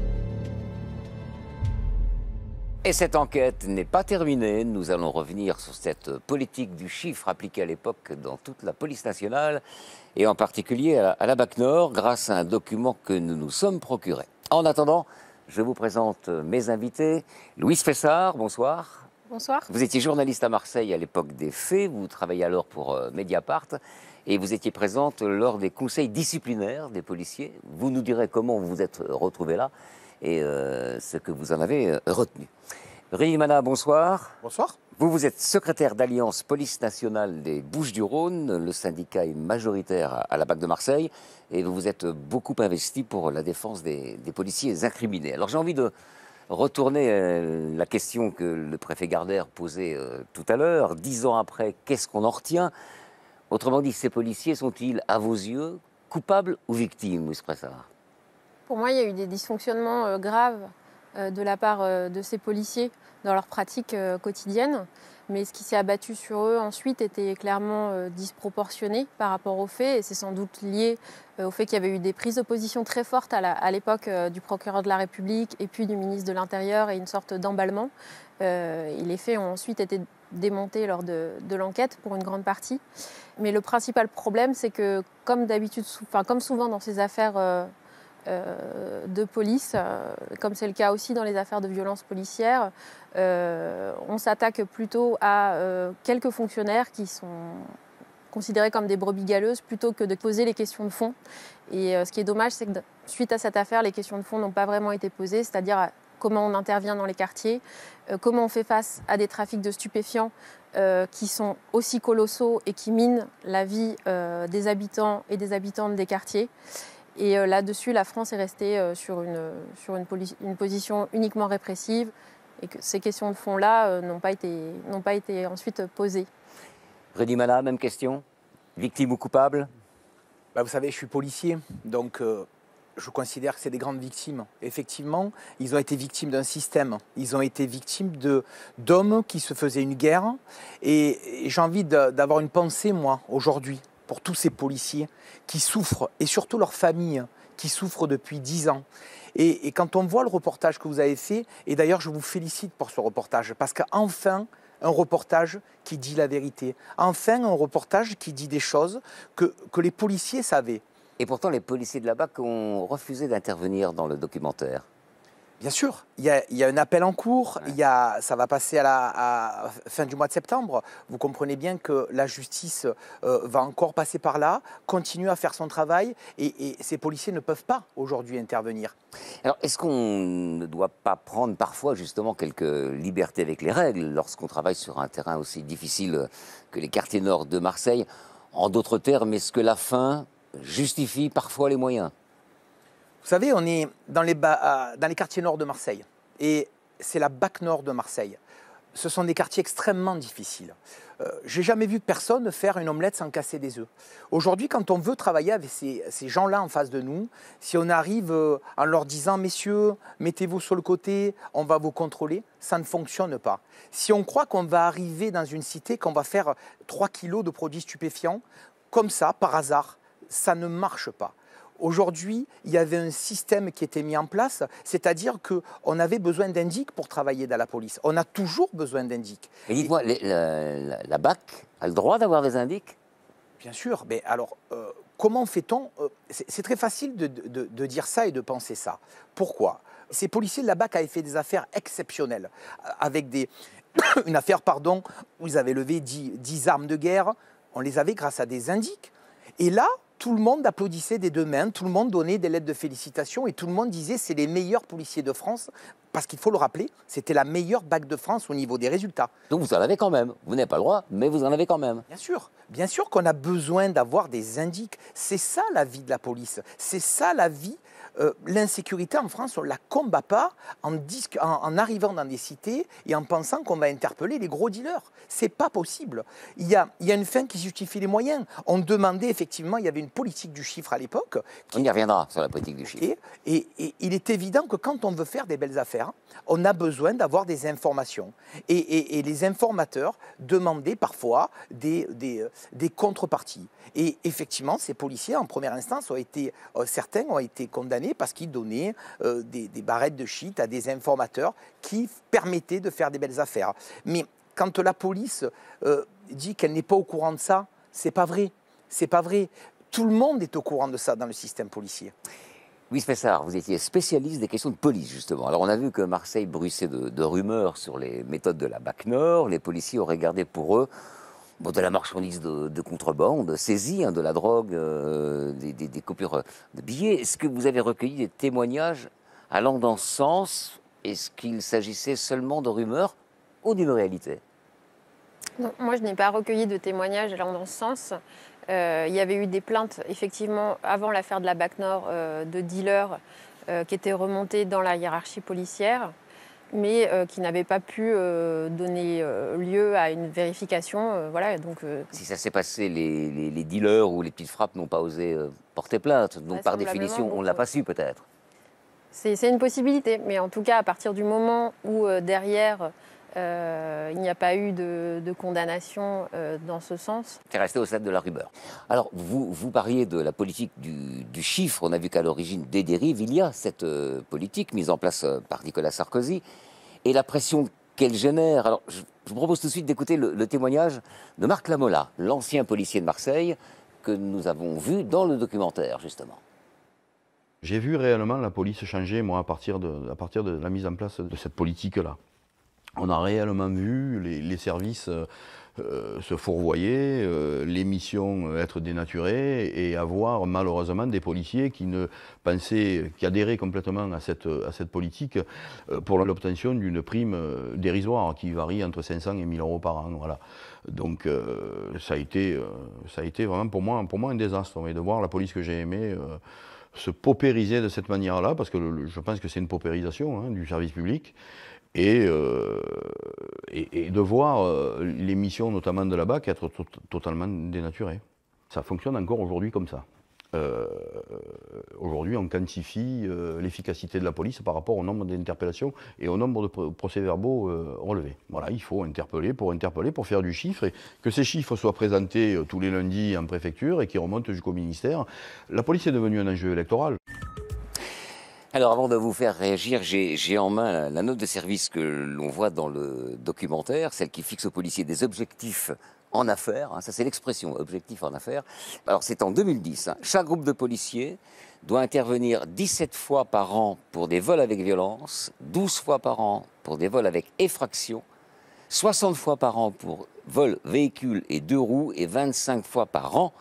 Et cette enquête n'est pas terminée. Nous allons revenir sur cette politique du chiffre appliquée à l'époque dans toute la police nationale et en particulier à la BAC Nord grâce à un document que nous nous sommes procurés. En attendant, je vous présente mes invités. Louise Fessard, bonsoir.
Bonsoir.
Vous étiez journaliste à Marseille à l'époque des faits. Vous travailliez alors pour Mediapart et vous étiez présente lors des conseils disciplinaires des policiers. Vous nous direz comment vous vous êtes retrouvée là et ce que vous en avez retenu. Rémi Mana, bonsoir.
Bonsoir.
Vous êtes secrétaire d'Alliance Police Nationale des Bouches-du-Rhône. Le syndicat est majoritaire à la BAC de Marseille et vous vous êtes beaucoup investi pour la défense des policiers incriminés. Alors j'ai envie de retourner la question que le préfet Gardère posait tout à l'heure. 10 ans après, qu'est-ce qu'on en retient? Autrement dit, ces policiers sont-ils, à vos yeux, coupables ou victimes, Louise Fessard?
Pour moi, il y a eu des dysfonctionnements graves de la part de ces policiers dans leur pratique quotidienne. Mais ce qui s'est abattu sur eux ensuite était clairement disproportionné par rapport aux faits. Et c'est sans doute lié au fait qu'il y avait eu des prises de position très fortes à l'époque du procureur de la République et puis du ministre de l'Intérieur et une sorte d'emballement. Et les faits ont ensuite été démontés lors de l'enquête pour une grande partie. Mais le principal problème, c'est que comme d'habitude, comme souvent dans ces affaires de police, comme c'est le cas aussi dans les affaires de violences policières, on s'attaque plutôt à quelques fonctionnaires qui sont considérés comme des brebis galeuses plutôt que de poser les questions de fond. Et ce qui est dommage, c'est que suite à cette affaire, les questions de fond n'ont pas vraiment été posées, c'est-à-dire comment on intervient dans les quartiers, comment on fait face à des trafics de stupéfiants qui sont aussi colossaux et qui minent la vie des habitants et des habitantes des quartiers. Et là-dessus, la France est restée sur une position uniquement répressive et que ces questions de fond-là n'ont pas été ensuite posées.
Rémi Mana, même question. Victime ou coupable?
Vous savez, je suis policier, donc je considère que c'est des grandes victimes. Effectivement, ils ont été victimes d'un système. Ils ont été victimes d'hommes qui se faisaient une guerre. Et j'ai envie d'avoir une pensée, moi, aujourd'hui, pour tous ces policiers qui souffrent, et surtout leurs familles, qui souffrent depuis 10 ans. Et quand on voit le reportage que vous avez fait, et d'ailleurs je vous félicite pour ce reportage, parce qu'enfin, un reportage qui dit la vérité. Enfin, un reportage qui dit des choses que les policiers savaient.
Et pourtant, les policiers de la BAC ont refusé d'intervenir dans le documentaire.
Bien sûr, il y a un appel en cours,
Ouais.
ça va passer à la fin du mois de septembre. Vous comprenez bien que la justice va encore passer par là, continue à faire son travail, et ces policiers ne peuvent pas aujourd'hui intervenir.
Alors, est-ce qu'on ne doit pas prendre parfois justement quelques libertés avec les règles lorsqu'on travaille sur un terrain aussi difficile que les quartiers nord de Marseille? En d'autres termes, est-ce que la fin justifie parfois les moyens?
Vous savez, on est dans les quartiers nord de Marseille, et c'est la BAC Nord de Marseille. Ce sont des quartiers extrêmement difficiles. J'ai jamais vu personne faire une omelette sans casser des œufs. Aujourd'hui, quand on veut travailler avec ces gens-là en face de nous, si on arrive en leur disant « Messieurs, mettez-vous sur le côté, on va vous contrôler », ça ne fonctionne pas. Si on croit qu'on va arriver dans une cité, qu'on va faire 3 kilos de produits stupéfiants, comme ça, par hasard, ça ne marche pas. Aujourd'hui, il y avait un système qui était mis en place, c'est-à-dire qu'on avait besoin d'indics pour travailler dans la police. On a toujours besoin d'indics.
Mais dites-moi, la BAC a le droit d'avoir des indics?
Bien sûr, mais alors, comment fait-on? C'est très facile de dire ça et de penser ça. Pourquoi? Ces policiers de la BAC avaient fait des affaires exceptionnelles, avec une affaire, où ils avaient levé 10 armes de guerre, on les avait grâce à des indics. Et là, tout le monde applaudissait des deux mains, tout le monde donnait des lettres de félicitations et tout le monde disait c'est les meilleurs policiers de France, parce qu'il faut le rappeler, c'était la meilleure BAC de France au niveau des résultats.
Donc vous en avez quand même, vous n'avez pas le droit, mais vous en avez quand même.
Bien sûr qu'on a besoin d'avoir des indics, c'est ça la vie de la police, c'est ça la vie l'insécurité en France, on ne la combat pas en arrivant dans des cités et en pensant qu'on va interpeller les gros dealers. C'est pas possible. Il y a une fin qui justifie les moyens. On demandait effectivement, il y avait une politique du chiffre à l'époque.
On y reviendra sur la politique du chiffre.
Et il est évident que quand on veut faire des belles affaires, on a besoin d'avoir des informations. Et les informateurs demandaient parfois des contreparties. Et effectivement, ces policiers, en première instance, certains ont été condamnés parce qu'ils donnaient des barrettes de shit à des informateurs qui permettaient de faire des belles affaires. Mais quand la police dit qu'elle n'est pas au courant de ça, c'est pas vrai. C'est pas vrai. Tout le monde est au courant de ça dans le système policier.
Louis Spessard, vous étiez spécialiste des questions de police, justement. Alors, on a vu que Marseille bruissait de rumeurs sur les méthodes de la BAC Nord. Les policiers auraient gardé pour eux de la marchandise de contrebande, saisie, de la drogue, des coupures de billets. Est-ce que vous avez recueilli des témoignages allant dans ce sens? Est-ce qu'il s'agissait seulement de rumeurs ou d'une réalité?
Non, moi, je n'ai pas recueilli de témoignages allant dans ce sens. Il y avait eu des plaintes, effectivement, avant l'affaire de la BAC Nord, de dealers qui étaient remontés dans la hiérarchie policière, mais qui n'avaient pas pu donner lieu à une vérification. Voilà, donc,
si ça s'est passé, les dealers ou les petites frappes n'ont pas osé porter plainte. Donc, par définition, on ne l'a pas su, peut-être.
C'est une possibilité. Mais en tout cas, à partir du moment où, derrière, il n'y a pas eu de condamnation dans ce sens.
C'est resté au stade de la rumeur. Alors, vous parliez de la politique du chiffre. On a vu qu'à l'origine des dérives, il y a cette politique mise en place par Nicolas Sarkozy et la pression qu'elle génère. Alors, je vous propose tout de suite d'écouter le témoignage de Marc Lamola, l'ancien policier de Marseille, que nous avons vu dans le documentaire, justement.
J'ai vu réellement la police changer, moi, à partir de la mise en place de cette politique-là. On a réellement vu les services se fourvoyer, les missions être dénaturées et avoir malheureusement des policiers qui adhéraient complètement à cette politique pour l'obtention d'une prime dérisoire qui varie entre 500 et 1000 euros par an. Voilà. Donc ça a été vraiment pour moi un désastre. Et de voir la police que j'ai aimée se paupériser de cette manière-là, parce que je pense que c'est une paupérisation du service public. Et de voir les missions, notamment de la BAC, être totalement dénaturées. Ça fonctionne encore aujourd'hui comme ça. Aujourd'hui, on quantifie l'efficacité de la police par rapport au nombre d'interpellations et au nombre de procès-verbaux relevés. Voilà, il faut interpeller, pour faire du chiffre, et que ces chiffres soient présentés tous les lundis en préfecture et qui remontent jusqu'au ministère. La police est devenue un enjeu électoral.
Alors, avant de vous faire réagir, j'ai en main la note de service que l'on voit dans le documentaire, celle qui fixe aux policiers des objectifs en affaires. Ça, c'est l'expression, objectif en affaires. Alors, c'est en 2010. Chaque groupe de policiers doit intervenir 17 fois par an pour des vols avec violence, 12 fois par an pour des vols avec effraction, 60 fois par an pour vol véhicule et 2 roues et 25 fois par an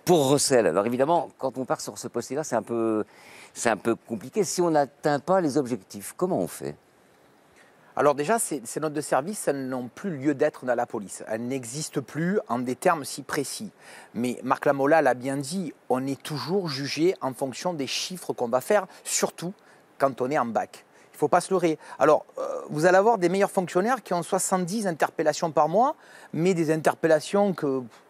pour recel. Alors, évidemment, quand on part sur ce poste-là, c'est un peu compliqué. Si on n'atteint pas les objectifs, comment on fait?
Alors déjà, ces notes de service, elles n'ont plus lieu d'être dans la police. Elles n'existent plus en des termes si précis. Mais Marc Lamola l'a bien dit, on est toujours jugé en fonction des chiffres qu'on va faire, surtout quand on est en bac. Il ne faut pas se leurrer. Alors, vous allez avoir des meilleurs fonctionnaires qui ont 70 interpellations par mois, mais des interpellations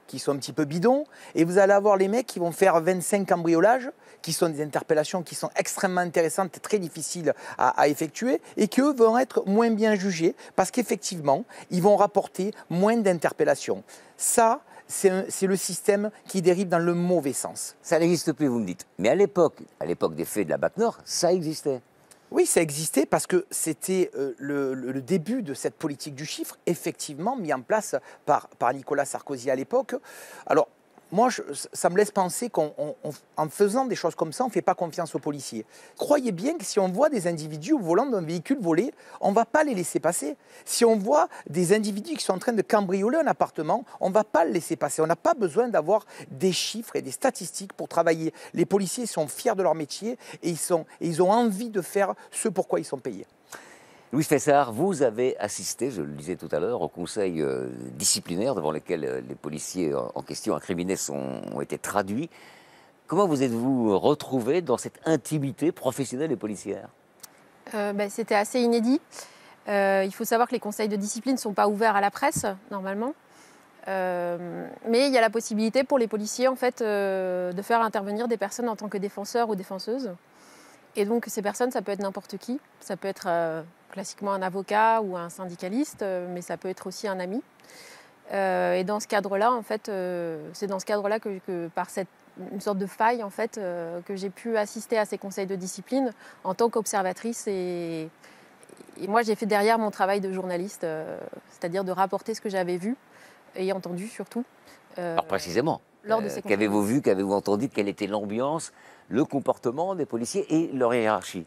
qui sont un petit peu bidons. Et vous allez avoir les mecs qui vont faire 25 cambriolages, qui sont des interpellations qui sont extrêmement intéressantes et très difficiles à effectuer, et qui, eux, vont être moins bien jugés, parce qu'effectivement, ils vont rapporter moins d'interpellations. Ça, c'est le système qui dérive dans le mauvais sens.
Ça n'existe plus, vous me dites. Mais à l'époque des faits de la BAC Nord, ça existait.
Oui, ça existait parce que c'était le début de cette politique du chiffre, effectivement mis en place par Nicolas Sarkozy à l'époque. Alors, moi, ça me laisse penser qu'en faisant des choses comme ça, on ne fait pas confiance aux policiers. Croyez bien que si on voit des individus au volant d'un véhicule volé, on ne va pas les laisser passer. Si on voit des individus qui sont en train de cambrioler un appartement, on ne va pas le laisser passer. On n'a pas besoin d'avoir des chiffres et des statistiques pour travailler. Les policiers sont fiers de leur métier et ils ont envie de faire ce pourquoi ils sont payés.
Louis Spessard, vous avez assisté, je le disais tout à l'heure, au conseil disciplinaire devant lequel les policiers en question incriminés ont été traduits. Comment vous êtes-vous retrouvée dans cette intimité professionnelle et policière?
C'était assez inédit. Il faut savoir que les conseils de discipline ne sont pas ouverts à la presse, normalement. Mais il y a la possibilité pour les policiers en fait, de faire intervenir des personnes en tant que défenseurs ou défenseuses. Et donc ces personnes, ça peut être n'importe qui. Ça peut être classiquement un avocat ou un syndicaliste, mais ça peut être aussi un ami. Et dans ce cadre-là, en fait, c'est dans ce cadre-là que par une sorte de faille, en fait, que j'ai pu assister à ces conseils de discipline en tant qu'observatrice. Et moi, j'ai fait derrière mon travail de journaliste, c'est-à-dire de rapporter ce que j'avais vu et entendu surtout.
Alors précisément, qu'avez-vous vu, qu'avez-vous entendu, quelle était l'ambiance, le comportement des policiers et leur hiérarchie?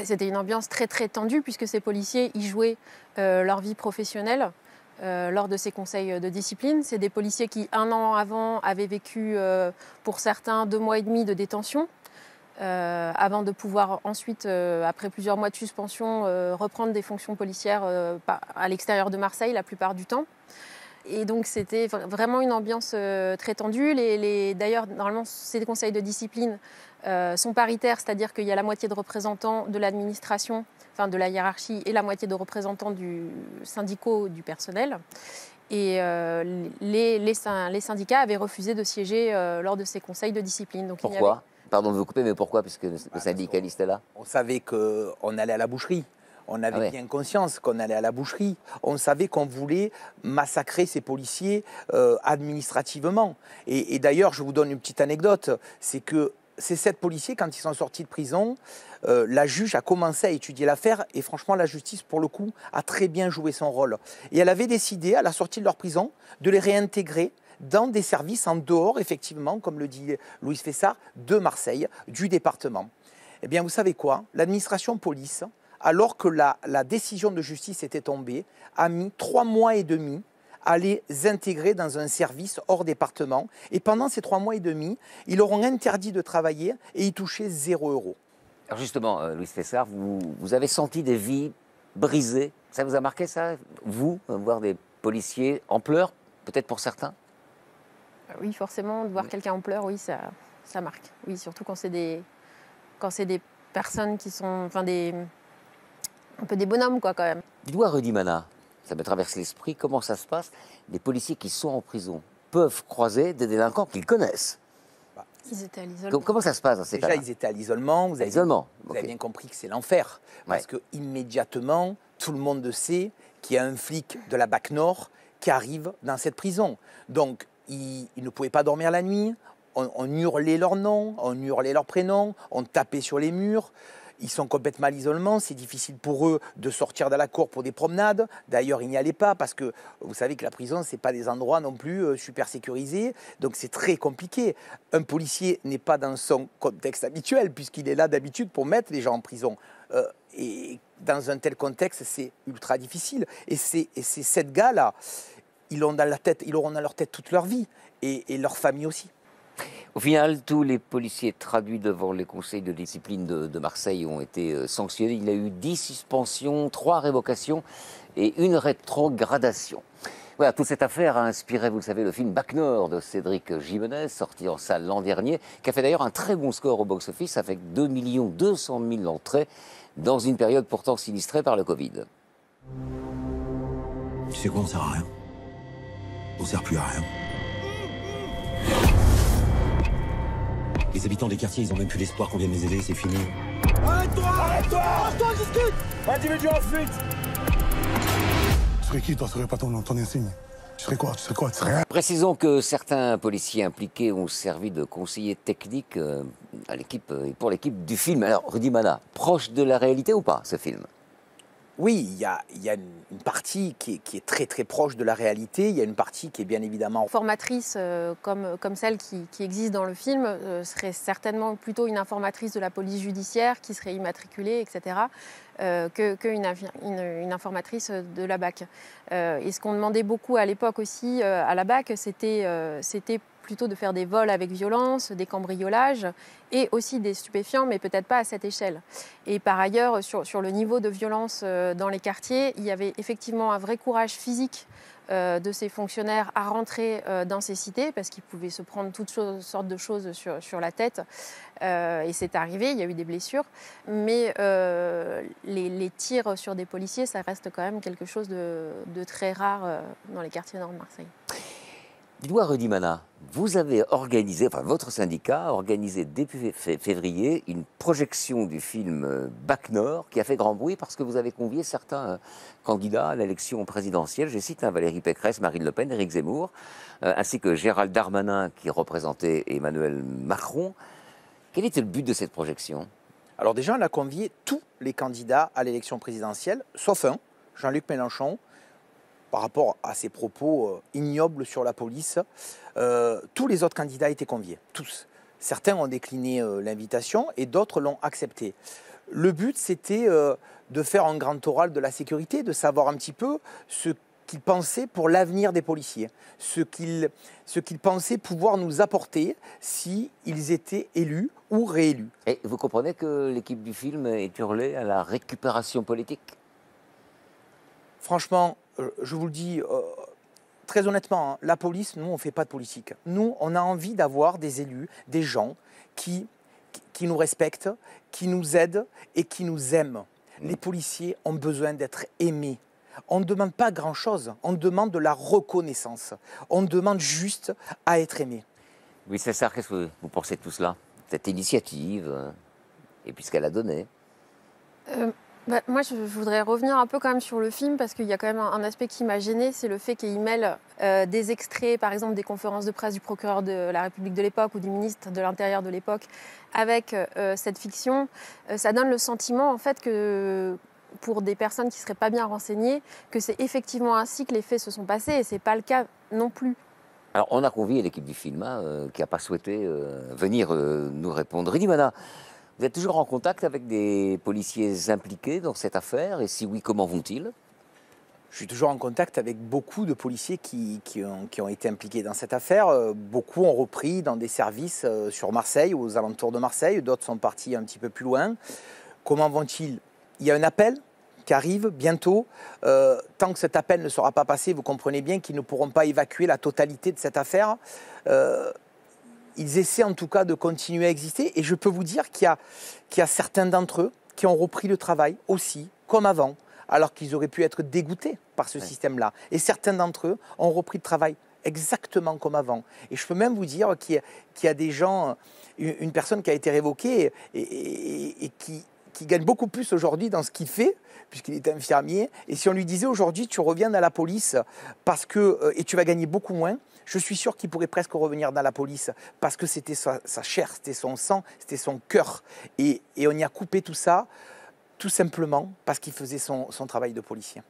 C'était une ambiance très très tendue puisque ces policiers y jouaient leur vie professionnelle lors de ces conseils de discipline. C'est des policiers qui, 1 an avant, avaient vécu pour certains 2 mois et demi de détention avant de pouvoir ensuite, après plusieurs mois de suspension, reprendre des fonctions policières à l'extérieur de Marseille la plupart du temps. Et donc c'était vraiment une ambiance très tendue. D'ailleurs, normalement, ces conseils de discipline sont paritaires, c'est-à-dire qu'il y a la moitié de représentants de l'administration, enfin de la hiérarchie, et la moitié de représentants du syndicaux du personnel. Et les syndicats avaient refusé de siéger lors de ces conseils de discipline. Donc,
pourquoi? Pardon de vous couper, mais pourquoi? Puisque le syndicaliste est là.
On savait qu'on allait à la boucherie. On avait bien conscience qu'on allait à la boucherie. On savait qu'on voulait massacrer ces policiers administrativement. Et d'ailleurs, je vous donne une petite anecdote, c'est que ces 7 policiers, quand ils sont sortis de prison, la juge a commencé à étudier l'affaire et franchement, la justice, pour le coup, a très bien joué son rôle. Et elle avait décidé, à la sortie de leur prison, de les réintégrer dans des services en dehors, effectivement, comme le dit Louise Fessard, de Marseille, du département. Eh bien, vous savez quoi? L'administration police, alors que la décision de justice était tombée, a mis 3 mois et demi à les intégrer dans un service hors département. Et pendant ces 3 mois et demi, ils leur ont interdit de travailler et ils touchaient 0 €.
Alors justement, Louise Fessard, vous avez senti des vies brisées. Ça vous a marqué, ça? Vous, voir des policiers en pleurs, peut-être pour certains?
Oui, forcément, de voir quelqu'un en pleurs, oui, ça marque. Oui, surtout quand c'est des personnes qui sont... un peu des bonhommes, quoi, quand même.
Dites-moi, Rudy Mana, ça me traverse l'esprit, comment ça se passe? Les policiers qui sont en prison peuvent croiser des délinquants qu'ils connaissent.
Ils étaient à l'isolement.
Comment ça se passe dans ces cas-là?
Déjà, ils étaient à l'isolement. Vous avez bien compris que c'est l'enfer. Parce que immédiatement, tout le monde sait qu'il y a un flic de la BAC Nord qui arrive dans cette prison. Donc, ils ne pouvaient pas dormir la nuit. On hurlait leurs noms, on hurlait leurs prénoms, on tapait sur les murs. Ils sont complètement à l'isolement, c'est difficile pour eux de sortir de la cour pour des promenades. D'ailleurs, ils n'y allaient pas parce que vous savez que la prison, ce n'est pas des endroits non plus super sécurisés. Donc c'est très compliqué. Un policier n'est pas dans son contexte habituel puisqu'il est là d'habitude pour mettre les gens en prison. Et dans un tel contexte, c'est ultra difficile. Et ces 7 gars-là, ils auront dans leur tête toute leur vie et leur famille aussi.
Au final, tous les policiers traduits devant les conseils de discipline de Marseille ont été sanctionnés. Il y a eu 10 suspensions, 3 révocations et 1 rétrogradation. Voilà, toute cette affaire a inspiré, vous le savez, le film BAC Nord de Cédric Jimenez, sorti en salle l'an dernier, qui a fait d'ailleurs un très bon score au box-office avec 2 200 000 entrées dans une période pourtant sinistrée par le Covid.
Tu sais quoi, on sert à rien. On sert plus à rien. Les habitants des quartiers, ils ont même plus l'espoir qu'on vienne les aider, c'est fini.
Arrête-toi! Arrête-toi! Arrête-toi, discute! Individu en fuite!
Tu serais qui, toi? Tu serais pas ton insigne? Tu serais quoi? Tu serais quoi? Tu serais rien?
Précisons que certains policiers impliqués ont servi de conseillers techniques à l'équipe et pour l'équipe du film. Alors, Rudy Mana, proche de la réalité ou pas, ce film?
Oui, il y a une partie qui est très très proche de la réalité, il y a une partie qui est bien évidemment...
Informatrice comme celle qui existe dans le film serait certainement plutôt une informatrice de la police judiciaire qui serait immatriculée, etc., qu'une informatrice de la BAC. Et ce qu'on demandait beaucoup à l'époque aussi à la BAC, c'était plutôt de faire des vols avec violence, des cambriolages et aussi des stupéfiants, mais peut-être pas à cette échelle. Et par ailleurs, sur le niveau de violence dans les quartiers, il y avait effectivement un vrai courage physique de ces fonctionnaires à rentrer dans ces cités parce qu'ils pouvaient se prendre toutes sortes de choses sur la tête. Et c'est arrivé, il y a eu des blessures. Mais les tirs sur des policiers, ça reste quand même quelque chose de très rare dans les quartiers nord de Marseille.
Dites-moi, Rudy Mana, vous avez organisé, enfin votre syndicat a organisé début février une projection du film Bac Nord qui a fait grand bruit parce que vous avez convié certains candidats à l'élection présidentielle. Je cite Valérie Pécresse, Marine Le Pen, Éric Zemmour, ainsi que Gérald Darmanin qui représentait Emmanuel Macron. Quel était le but de cette projection?
Alors déjà, on a convié tous les candidats à l'élection présidentielle, sauf un, Jean-Luc Mélenchon, par rapport à ses propos ignobles sur la police. Tous les autres candidats étaient conviés, tous. Certains ont décliné l'invitation et d'autres l'ont accepté. Le but, c'était de faire un grand oral de la sécurité, de savoir un petit peu ce qu'ils pensaient pour l'avenir des policiers, ce qu'ils pensaient pouvoir nous apporter s'ils étaient élus ou réélus.
Et vous comprenez que l'équipe du film est hurlée à la récupération politique?
Franchement, je vous le dis très honnêtement, hein, la police, nous, on ne fait pas de politique. Nous, on a envie d'avoir des élus, des gens qui nous respectent, qui nous aident et qui nous aiment. Les policiers ont besoin d'être aimés. On ne demande pas grand-chose, on demande de la reconnaissance. On demande juste à être aimé.
Oui, c'est ça. Qu'est-ce que vous pensez de tout cela? Cette initiative, et puis ce qu'elle a donné?
Moi, je voudrais revenir un peu quand même sur le film parce qu'il y a quand même un aspect qui m'a gênée, c'est le fait qu'il mêle des extraits, par exemple des conférences de presse du procureur de la République de l'époque ou du ministre de l'Intérieur de l'époque avec cette fiction. Ça donne le sentiment en fait que pour des personnes qui ne seraient pas bien renseignées, que c'est effectivement ainsi que les faits se sont passés et ce n'est pas le cas non plus.
Alors, on a convié l'équipe du film qui n'a pas souhaité venir nous répondre. Rudy Mana, vous êtes toujours en contact avec des policiers impliqués dans cette affaire? Et si oui, comment vont-ils?
Je suis toujours en contact avec beaucoup de policiers qui ont été impliqués dans cette affaire. Beaucoup ont repris dans des services sur Marseille, aux alentours de Marseille. D'autres sont partis un petit peu plus loin. Comment vont-ils? Il y a un appel qui arrive bientôt. Tant que cet appel ne sera pas passé, vous comprenez bien qu'ils ne pourront pas évacuer la totalité de cette affaire. Ils essaient en tout cas de continuer à exister. Et je peux vous dire qu'il y a certains d'entre eux qui ont repris le travail aussi, comme avant, alors qu'ils auraient pu être dégoûtés par ce système-là. Et certains d'entre eux ont repris le travail exactement comme avant. Et je peux même vous dire qu'il y a des gens, une personne qui a été révoquée et qui gagne beaucoup plus aujourd'hui dans ce qu'il fait, puisqu'il est infirmier. Et si on lui disait aujourd'hui, tu reviens dans la police et tu vas gagner beaucoup moins, je suis sûr qu'il pourrait presque revenir dans la police parce que c'était sa chair, c'était son sang, c'était son cœur. Et on y a coupé tout ça, tout simplement parce qu'il faisait son travail de policier.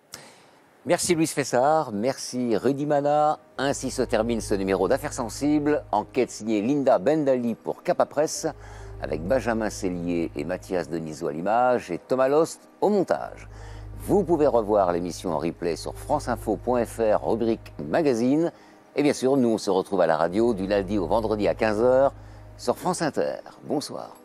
Merci Louis Fessard, merci Rudy Mana. Ainsi se termine ce numéro d'Affaires sensibles. Enquête signée Linda Bendali pour Capa Presse, avec Benjamin Cellier et Mathias Denisot à l'image et Thomas Lost au montage. Vous pouvez revoir l'émission en replay sur franceinfo.fr, rubrique magazine. Et bien sûr, nous on se retrouve à la radio du lundi au vendredi à 15h sur France Inter. Bonsoir.